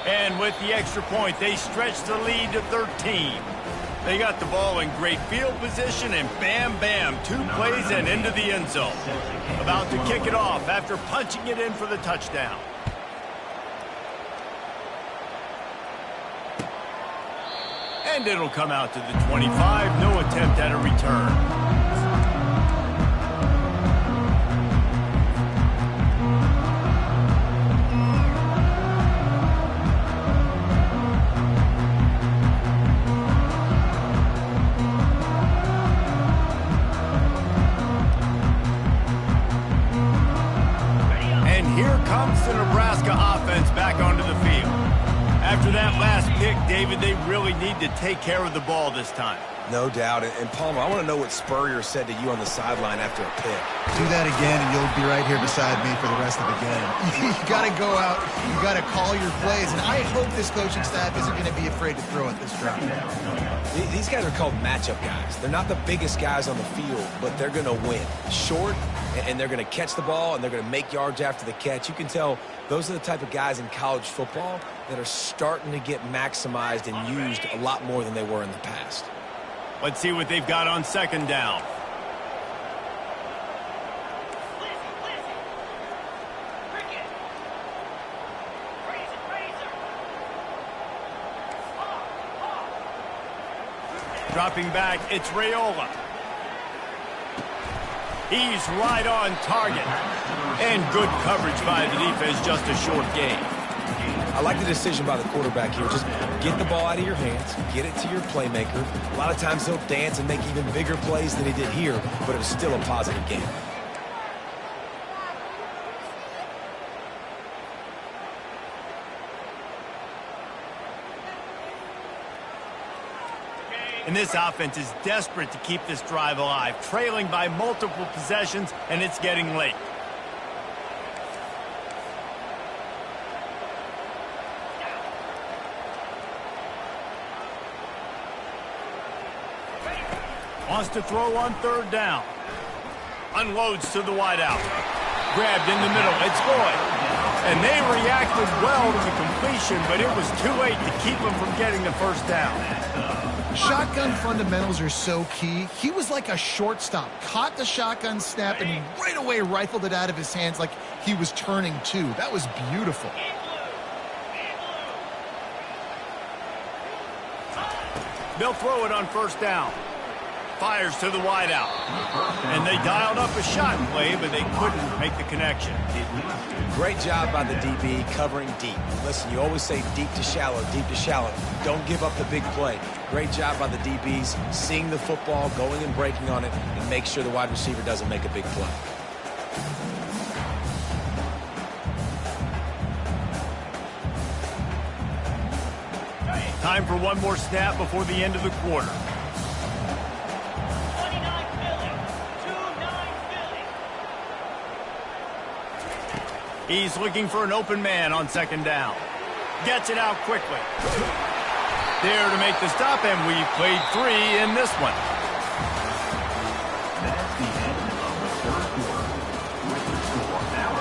And with the extra point, they stretch the lead to 13. They got the ball in great field position, and bam, bam, 2 plays and into the end zone. About to kick it off after punching it in for the touchdown. And it'll come out to the 25. No attempt at a return. After that last pick, David, they really need to take care of the ball this time. No doubt. And Palmer, I want to know what Spurrier said to you on the sideline after a pick. Do that again, and you'll be right here beside me for the rest of the game. You got to go out. You got to call your plays, and I hope this coaching staff isn't going to be afraid to throw at this drive. These guys are called matchup guys. They're not the biggest guys on the field, but they're going to win. Short, and they're going to catch the ball, and they're going to make yards after the catch. You can tell those are the type of guys in college football that are starting to get maximized and used a lot more than they were in the past. Let's see what they've got on 2nd down. Dropping back, it's Raiola. He's right on target. And good coverage by the defense, just a short gain. I like the decision by the quarterback here. Just get the ball out of your hands, get it to your playmaker. A lot of times he'll dance and make even bigger plays than he did here, but it was still a positive game. And this offense is desperate to keep this drive alive, trailing by multiple possessions, and it's getting late. Wants to throw on 3rd down. Unloads to the wideout. Grabbed in the middle. It's Boyd. And they reacted well to the completion, but it was too late to keep them from getting the 1st down. Shotgun fundamentals are so key. He was like a shortstop. Caught the shotgun snap and right away rifled it out of his hands like he was turning 2. That was beautiful. They'll throw it on 1st down. Fires to the wideout. And they dialed up a shot play, but they couldn't make the connection. Great job by the DB covering deep. Listen, you always say deep to shallow, deep to shallow. Don't give up the big play. Great job by the DBs, seeing the football, going and breaking on it, and make sure the wide receiver doesn't make a big play. Time for one more snap before the end of the quarter. He's looking for an open man on 2nd down. Gets it out quickly. There to make the stop, and we've played 3 in this one. With the score now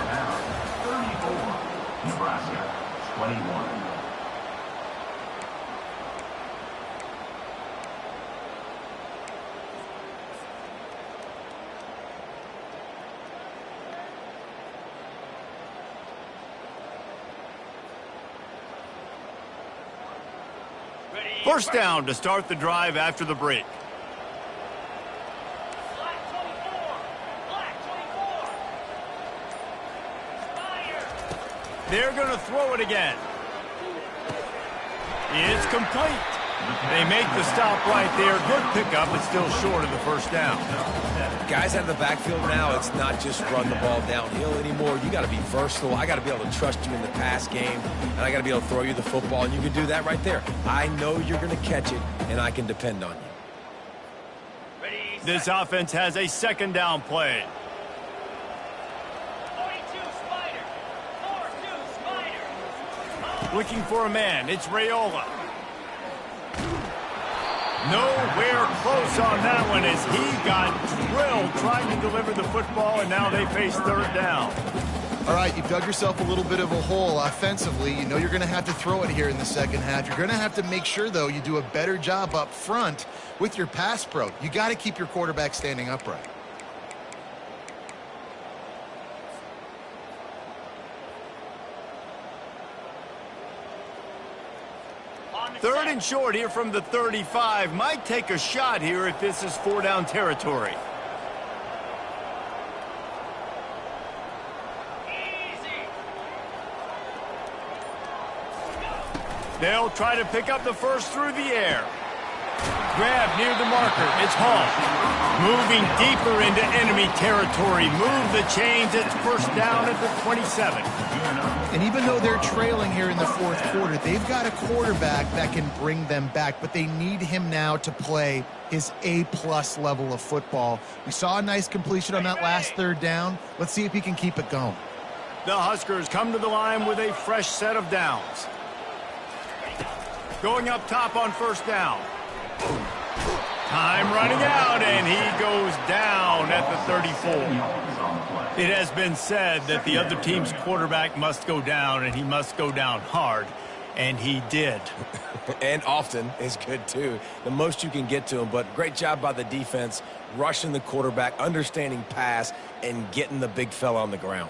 34, Nebraska 21. First down to start the drive after the break. They're going to throw it again. It's complete. They make the stop right there. Good pickup, but still short of the first down. Guys out of the backfield now, it's not just run the ball downhill anymore. You got to be versatile. I got to be able to trust you in the pass game, and I got to be able to throw you the football, and you can do that right there. I know you're going to catch it, and I can depend on you. This offense has a second down play. 42 Spider. 4-2 Spider. Looking for a man. It's Raiola. Nowhere close on that one as he got drilled trying to deliver the football, and now they face third down. All right, you've dug yourself a little bit of a hole offensively. You know you're going to have to throw it here in the second half. You're going to have to make sure, though, you do a better job up front with your pass pro. You got to keep your quarterback standing upright. Third and short here from the 35. Might take a shot here if this is four-down territory. They'll try to pick up the first through the air. Grab near the marker. It's Hall. Moving deeper into enemy territory. Move the chains. It's first down at the 27. And even though they're trailing here in the fourth quarter, they've got a quarterback that can bring them back, but they need him now to play his A-plus level of football. We saw a nice completion on that last third down. Let's see if he can keep it going. The Huskers come to the line with a fresh set of downs. Going up top on first down. Time running out, and he goes down at the 34. It has been said that the other team's quarterback must go down, and he must go down hard, and he did. And often is good, too. The most you can get to him, but great job by the defense, rushing the quarterback, understanding pass, and getting the big fella on the ground.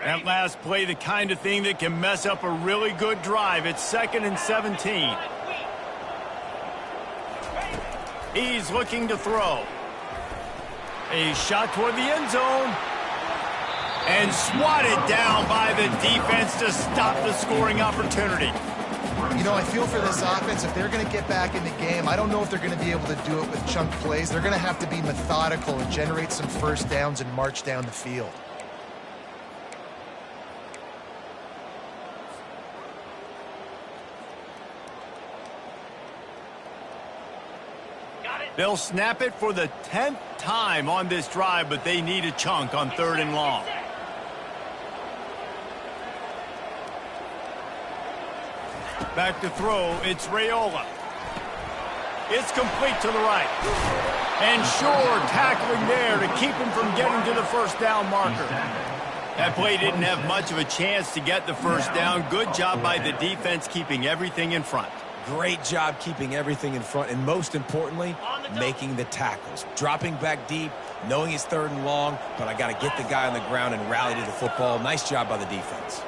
That last play, the kind of thing that can mess up a really good drive. It's 2nd and 17. He's looking to throw. A shot toward the end zone. And swatted down by the defense to stop the scoring opportunity. You know, I feel for this offense, if they're going to get back in the game, I don't know if they're going to be able to do it with chunk plays. They're going to have to be methodical and generate some first downs and march down the field. They'll snap it for the 10th time on this drive, but they need a chunk on 3rd and long. Back to throw, it's Raiola. It's complete to the right. And Shore tackling there to keep him from getting to the first down marker. That play didn't have much of a chance to get the first down. Good job by the defense keeping everything in front. Great job keeping everything in front, and most importantly, making the tackles. Dropping back deep, knowing it's 3rd and long, but I got to get the guy on the ground and rally to the football. Nice job by the defense.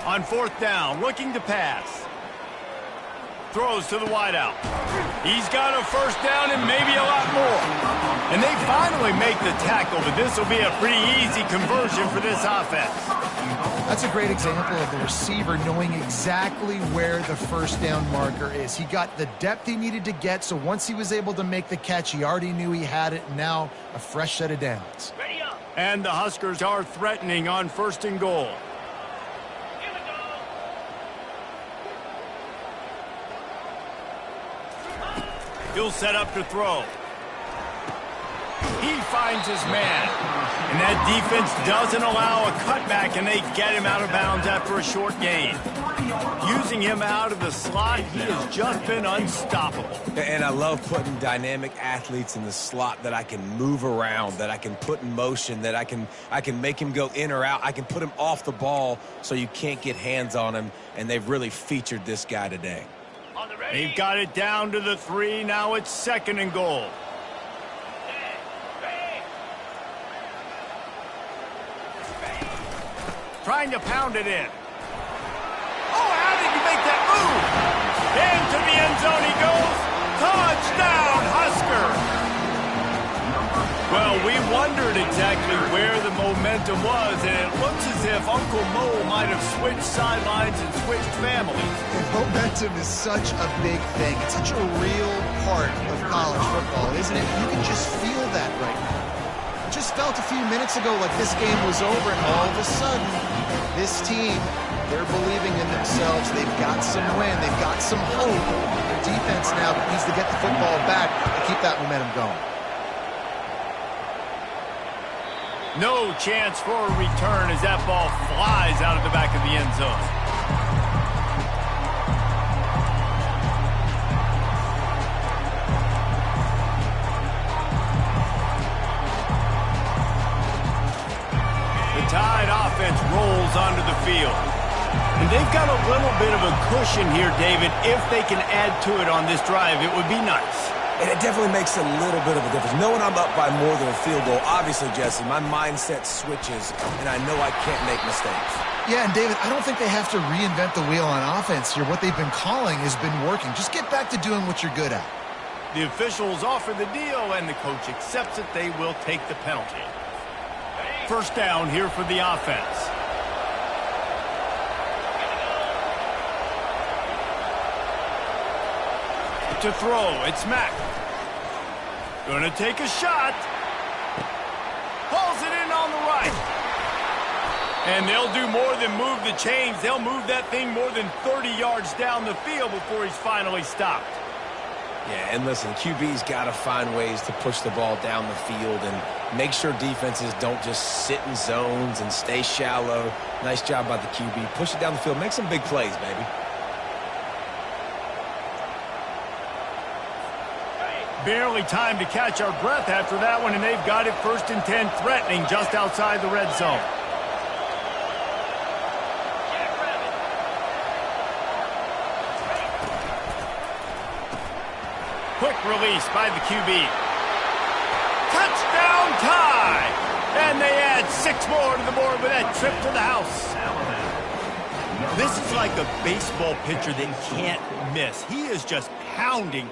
On 4th down, looking to pass. Throws to the wideout. He's got a first down and maybe a lot more. And they finally make the tackle, but this will be a pretty easy conversion for this offense. That's a great example of the receiver knowing exactly where the first down marker is. He got the depth he needed to get, so once he was able to make the catch, he already knew he had it, and now a fresh set of downs. And the Huskers are threatening on 1st and goal. He'll set up to throw. He finds his man. And that defense doesn't allow a cutback, and they get him out of bounds after a short gain. Using him out of the slot, he has just been unstoppable. And I love putting dynamic athletes in the slot that I can move around, that I can put in motion, that I can make him go in or out. I can put him off the ball so you can't get hands on him, and they've really featured this guy today. They've got it down to the 3. Now it's 2nd and goal. Trying to pound it in. Oh, how did he make that move? Into the end zone he goes. Touchdown, Husker! Well, we wondered exactly where the momentum was, and it looks as if Uncle Mo might have switched sidelines and switched families. And momentum is such a big thing. It's such a real part of college football, isn't it? You can just feel that right now. It just felt a few minutes ago like this game was over, and all of a sudden, this team, they're believing in themselves. They've got some wind. They've got some hope. Their defense now needs to get the football back and keep that momentum going. No chance for a return as that ball flies out of the back of the end zone. The Tide offense rolls onto the field. And they've got a little bit of a cushion here, David. If they can add to it on this drive, it would be nice. And it definitely makes a little bit of a difference. Knowing I'm up by more than a field goal, obviously, Jesse, my mindset switches, and I know I can't make mistakes. Yeah, and David, I don't think they have to reinvent the wheel on offense here. What they've been calling has been working. Just get back to doing what you're good at. The officials offer the deal, and the coach accepts it. They will take the penalty. 1st down here for the offense. To throw, it's Mack. Gonna take a shot. Pulls it in on the right. And they'll do more than move the chains. They'll move that thing more than 30 yards down the field before he's finally stopped. Yeah, and listen, QB's got to find ways to push the ball down the field and make sure defenses don't just sit in zones and stay shallow. Nice job by the QB. Push it down the field. Make some big plays, baby. Barely time to catch our breath after that one, and they've got it 1st and 10, threatening just outside the red zone. Quick release by the QB. Touchdown Tide! And they add 6 more to the board with that trip to the house. This is like a baseball pitcher that can't miss. He is just pounding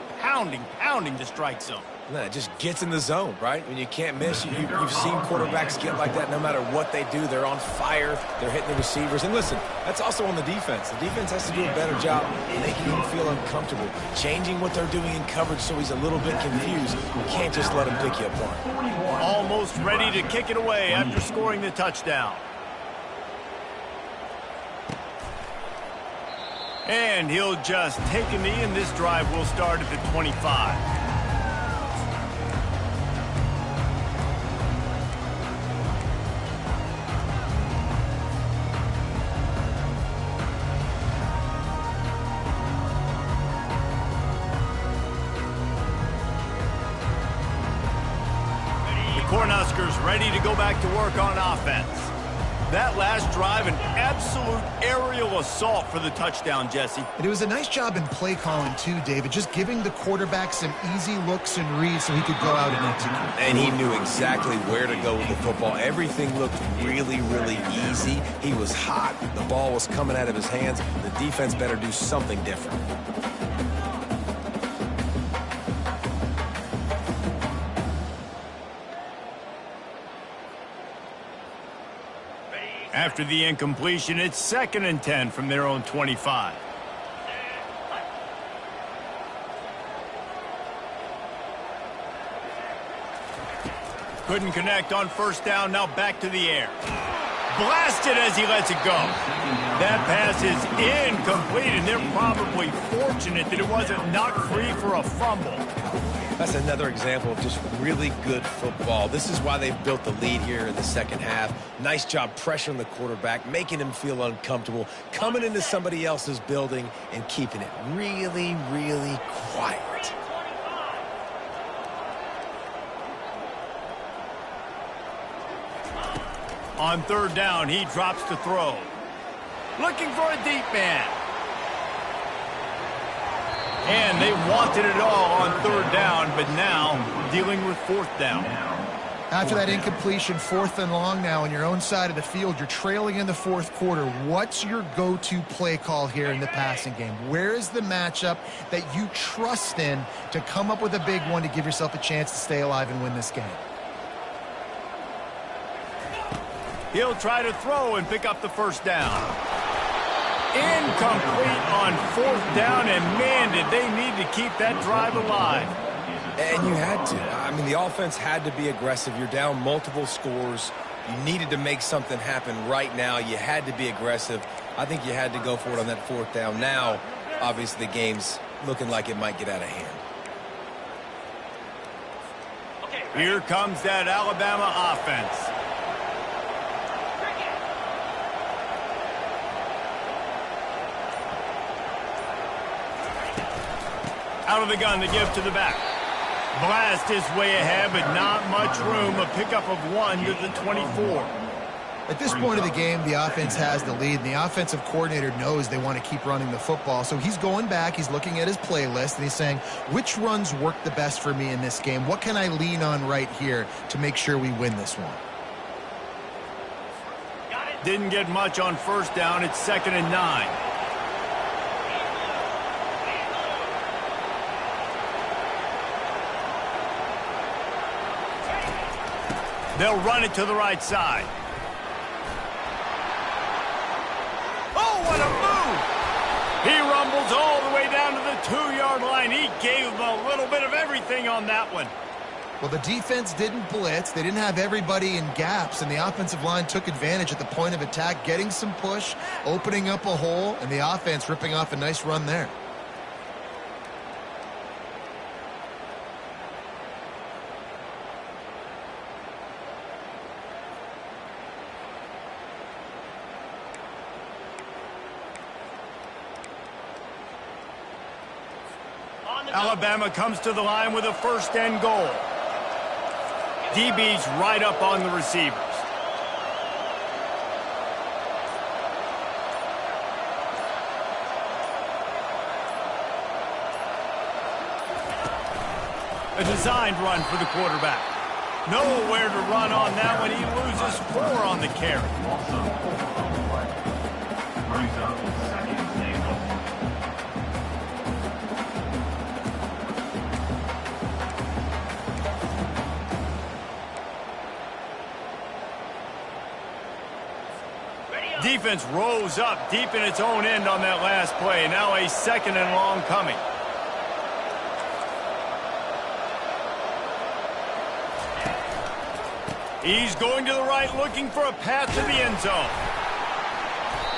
the strike zone. No, it just gets in the zone, right? When you can't miss, you've seen quarterbacks get like that no matter what they do. They're on fire. They're hitting the receivers. And listen, that's also on the defense. The defense has to do a better job making him feel uncomfortable, changing what they're doing in coverage so he's a little bit confused. You can't just let him pick you apart. Almost ready to kick it away after scoring the touchdown. And he'll just take a knee, and this drive will start at the 25. Cornhuskers ready to go back to work on offense. That last drive, an absolute aerial assault for the touchdown, Jesse. And it was a nice job in play calling, too, David, just giving the quarterback some easy looks and reads so he could go out and execute. And he knew exactly where to go with the football. Everything looked really, really easy. He was hot. The ball was coming out of his hands. The defense better do something different. After the incompletion, it's 2nd and 10 from their own 25. Couldn't connect on 1st down, now back to the air. Blasted as he lets it go. That pass is incomplete, and they're probably fortunate that it wasn't knocked free for a fumble. That's another example of just really good football. This is why they've built the lead here in the second half. Nice job pressuring the quarterback, making him feel uncomfortable, coming into somebody else's building and keeping it really, really quiet. On third down, he drops to throw. Looking for a deep man. And they wanted it all on third down, but now dealing with fourth down. After that incompletion, 4th and long now on your own side of the field, you're trailing in the fourth quarter. What's your go-to play call here in the passing game? Where is the matchup that you trust in to come up with a big one to give yourself a chance to stay alive and win this game? He'll try to throw and pick up the first down. Incomplete on fourth down, and man, did they need to keep that drive alive. And you had to. I mean, the offense had to be aggressive. You're down multiple scores. You needed to make something happen right now. You had to be aggressive. I think you had to go for it on that fourth down. Now, obviously, the game's looking like it might get out of hand. Here comes that Alabama offense. Out of the gun to give to the back. Blast his way ahead, but not much room. A pickup of 1 to the 24. At this point of the game, the offense has the lead, and the offensive coordinator knows they want to keep running the football. So he's going back, he's looking at his playlist, and he's saying, which runs work the best for me in this game? What can I lean on right here to make sure we win this one? Didn't get much on first down. It's 2nd and 9. They'll run it to the right side. Oh, what a move! He rumbles all the way down to the 2-yard line. He gave them a little bit of everything on that one. Well, the defense didn't blitz. They didn't have everybody in gaps, and the offensive line took advantage at the point of attack, getting some push, opening up a hole, and the offense ripping off a nice run there. Alabama comes to the line with a 1st and goal. DB's right up on the receivers. A designed run for the quarterback. Nowhere to run on that one. He loses 4 on the carry. Brings up 2nd and goal. Defense rose up deep in its own end on that last play. Now a 2nd and long coming. He's going to the right, looking for a path to the end zone.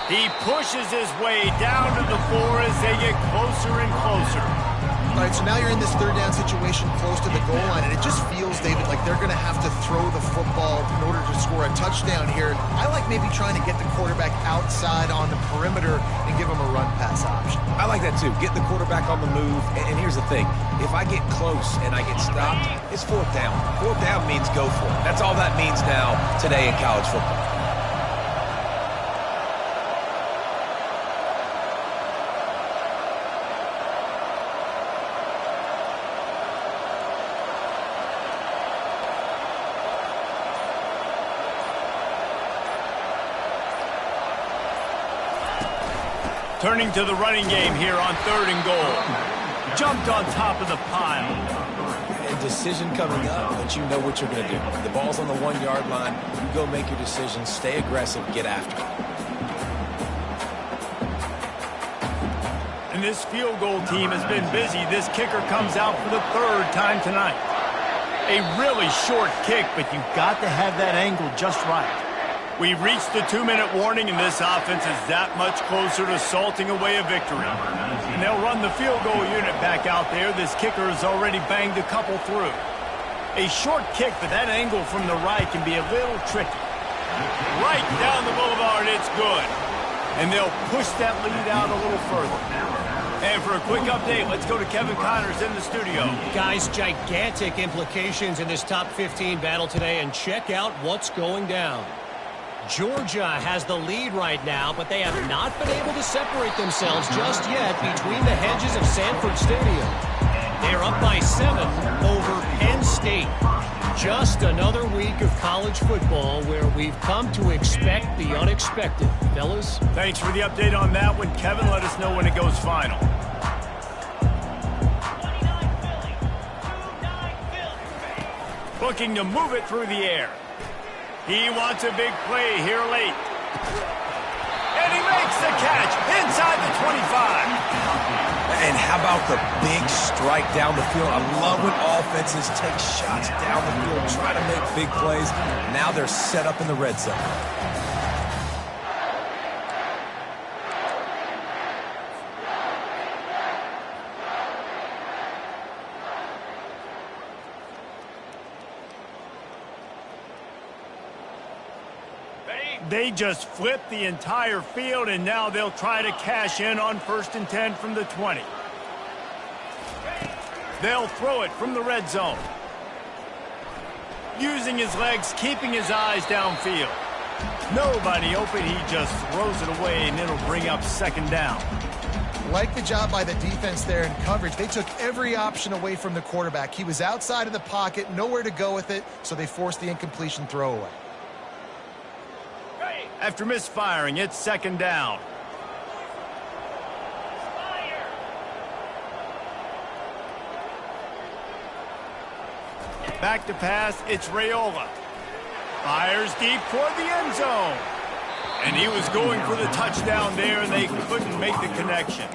He pushes his way down to the 4 as they get closer and closer. All right, so now you're in this 3rd down situation close to the goal line, and it just feels, David, like they're going to have to throw the football in order to score a touchdown here. I like maybe trying to get the quarterback outside on the perimeter and give him a run-pass option. I like that, too. Get the quarterback on the move. And here's the thing. If I get close and I get stopped, it's 4th down. 4th down means go for it. That's all that means now today in college football. Turning to the running game here on 3rd and goal. Jumped on top of the pile. A decision coming up, but you know what you're going to do. The ball's on the 1-yard line. You go make your decision. Stay aggressive. Get after it. And this field goal team has been busy. This kicker comes out for the 3rd time tonight. A really short kick, but you've got to have that angle just right. We've reached the 2-minute warning, and this offense is that much closer to salting away a victory. And they'll run the field goal unit back out there. This kicker has already banged a couple through. A short kick, but that angle from the right can be a little tricky. Right down the boulevard, it's good. And they'll push that lead out a little further. And for a quick update, let's go to Kevin Connors in the studio. Guys, gigantic implications in this top 15 battle today, and check out what's going down. Georgia has the lead right now, but they have not been able to separate themselves just yet between the hedges of Sanford Stadium. They're up by 7 over Penn State. Just another week of college football where we've come to expect the unexpected. Fellas? Thanks for the update on that one. Kevin, let us know when it goes final. 29 Philly. Looking to move it through the air. He wants a big play here late. And he makes the catch inside the 25. And how about the big strike down the field? I love when offenses take shots down the field, try to make big plays. Now they're set up in the red zone. They just flipped the entire field, and now they'll try to cash in on 1st and 10 from the 20. They'll throw it from the red zone. Using his legs, keeping his eyes downfield. Nobody open, he just throws it away, and it'll bring up 2nd down. Like the job by the defense there in coverage. They took every option away from the quarterback. He was outside of the pocket, nowhere to go with it, so they forced the incompletion throwaway. After misfiring, it's 2nd down. Back to pass, it's Raiola. Fires deep toward the end zone. And he was going for the touchdown there, and they couldn't make the connection.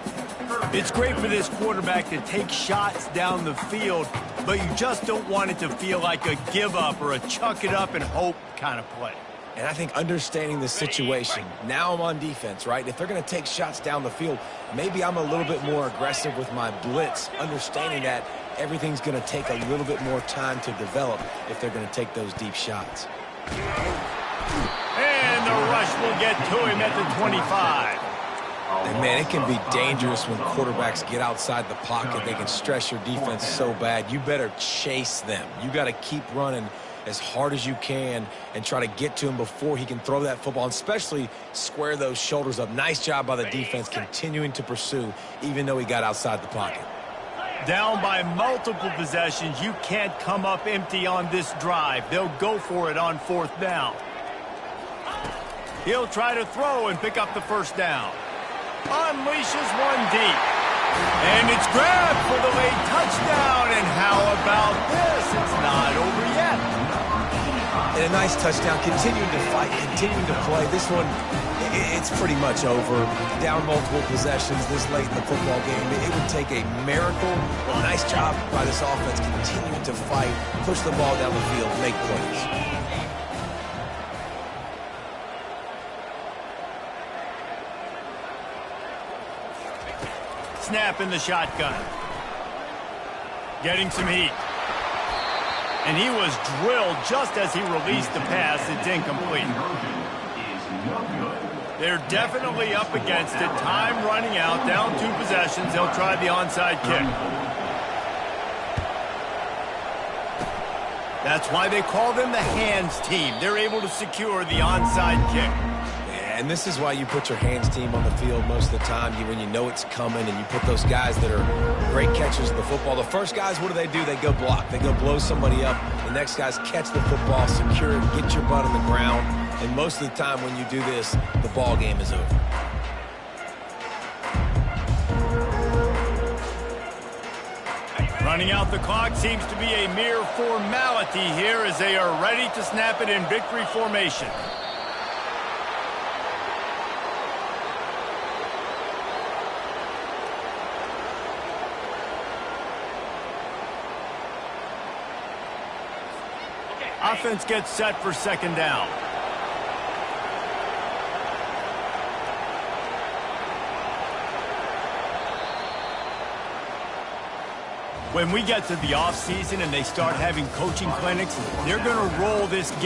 It's great for this quarterback to take shots down the field, but you just don't want it to feel like a give-up or a chuck it up and hope kind of play. And I think understanding the situation, now I'm on defense, right? If they're going to take shots down the field, maybe I'm a little bit more aggressive with my blitz, understanding that everything's going to take a little bit more time to develop if they're going to take those deep shots. And the rush will get to him at the 25. And, man, it can be dangerous when quarterbacks get outside the pocket. They can stress your defense so bad. You better chase them. You got to keep running as hard as you can and try to get to him before he can throw that football, and especially square those shoulders up. Nice job by the defense continuing to pursue even though he got outside the pocket. Down by multiple possessions, you can't come up empty on this drive. They'll go for it on 4th down. He'll try to throw and pick up the 1st down. Unleashes one deep. And it's grabbed for the late touchdown. And how about this? It's not over yet. And a nice touchdown, continuing to fight, continuing to play. This one, it's pretty much over. Down multiple possessions this late in the football game. It would take a miracle. A nice job by this offense continuing to fight, push the ball down the field, make plays. Snap in the shotgun. Getting some heat. And he was drilled just as he released the pass. It's incomplete. They're definitely up against it. Time running out. Down 2 possessions. They'll try the onside kick. That's why they call them the hands team. They're able to secure the onside kick. And this is why you put your hands team on the field most of the time when you know it's coming, and you put those guys that are great catchers of the football. The first guys, what do? They go block. They go blow somebody up. The next guys catch the football, secure it, get your butt on the ground. And most of the time when you do this, the ball game is over. Running out the clock seems to be a mere formality here as they are ready to snap it in victory formation. Offense gets set for 2nd down. When we get to the offseason and they start having coaching clinics, they're going to roll this game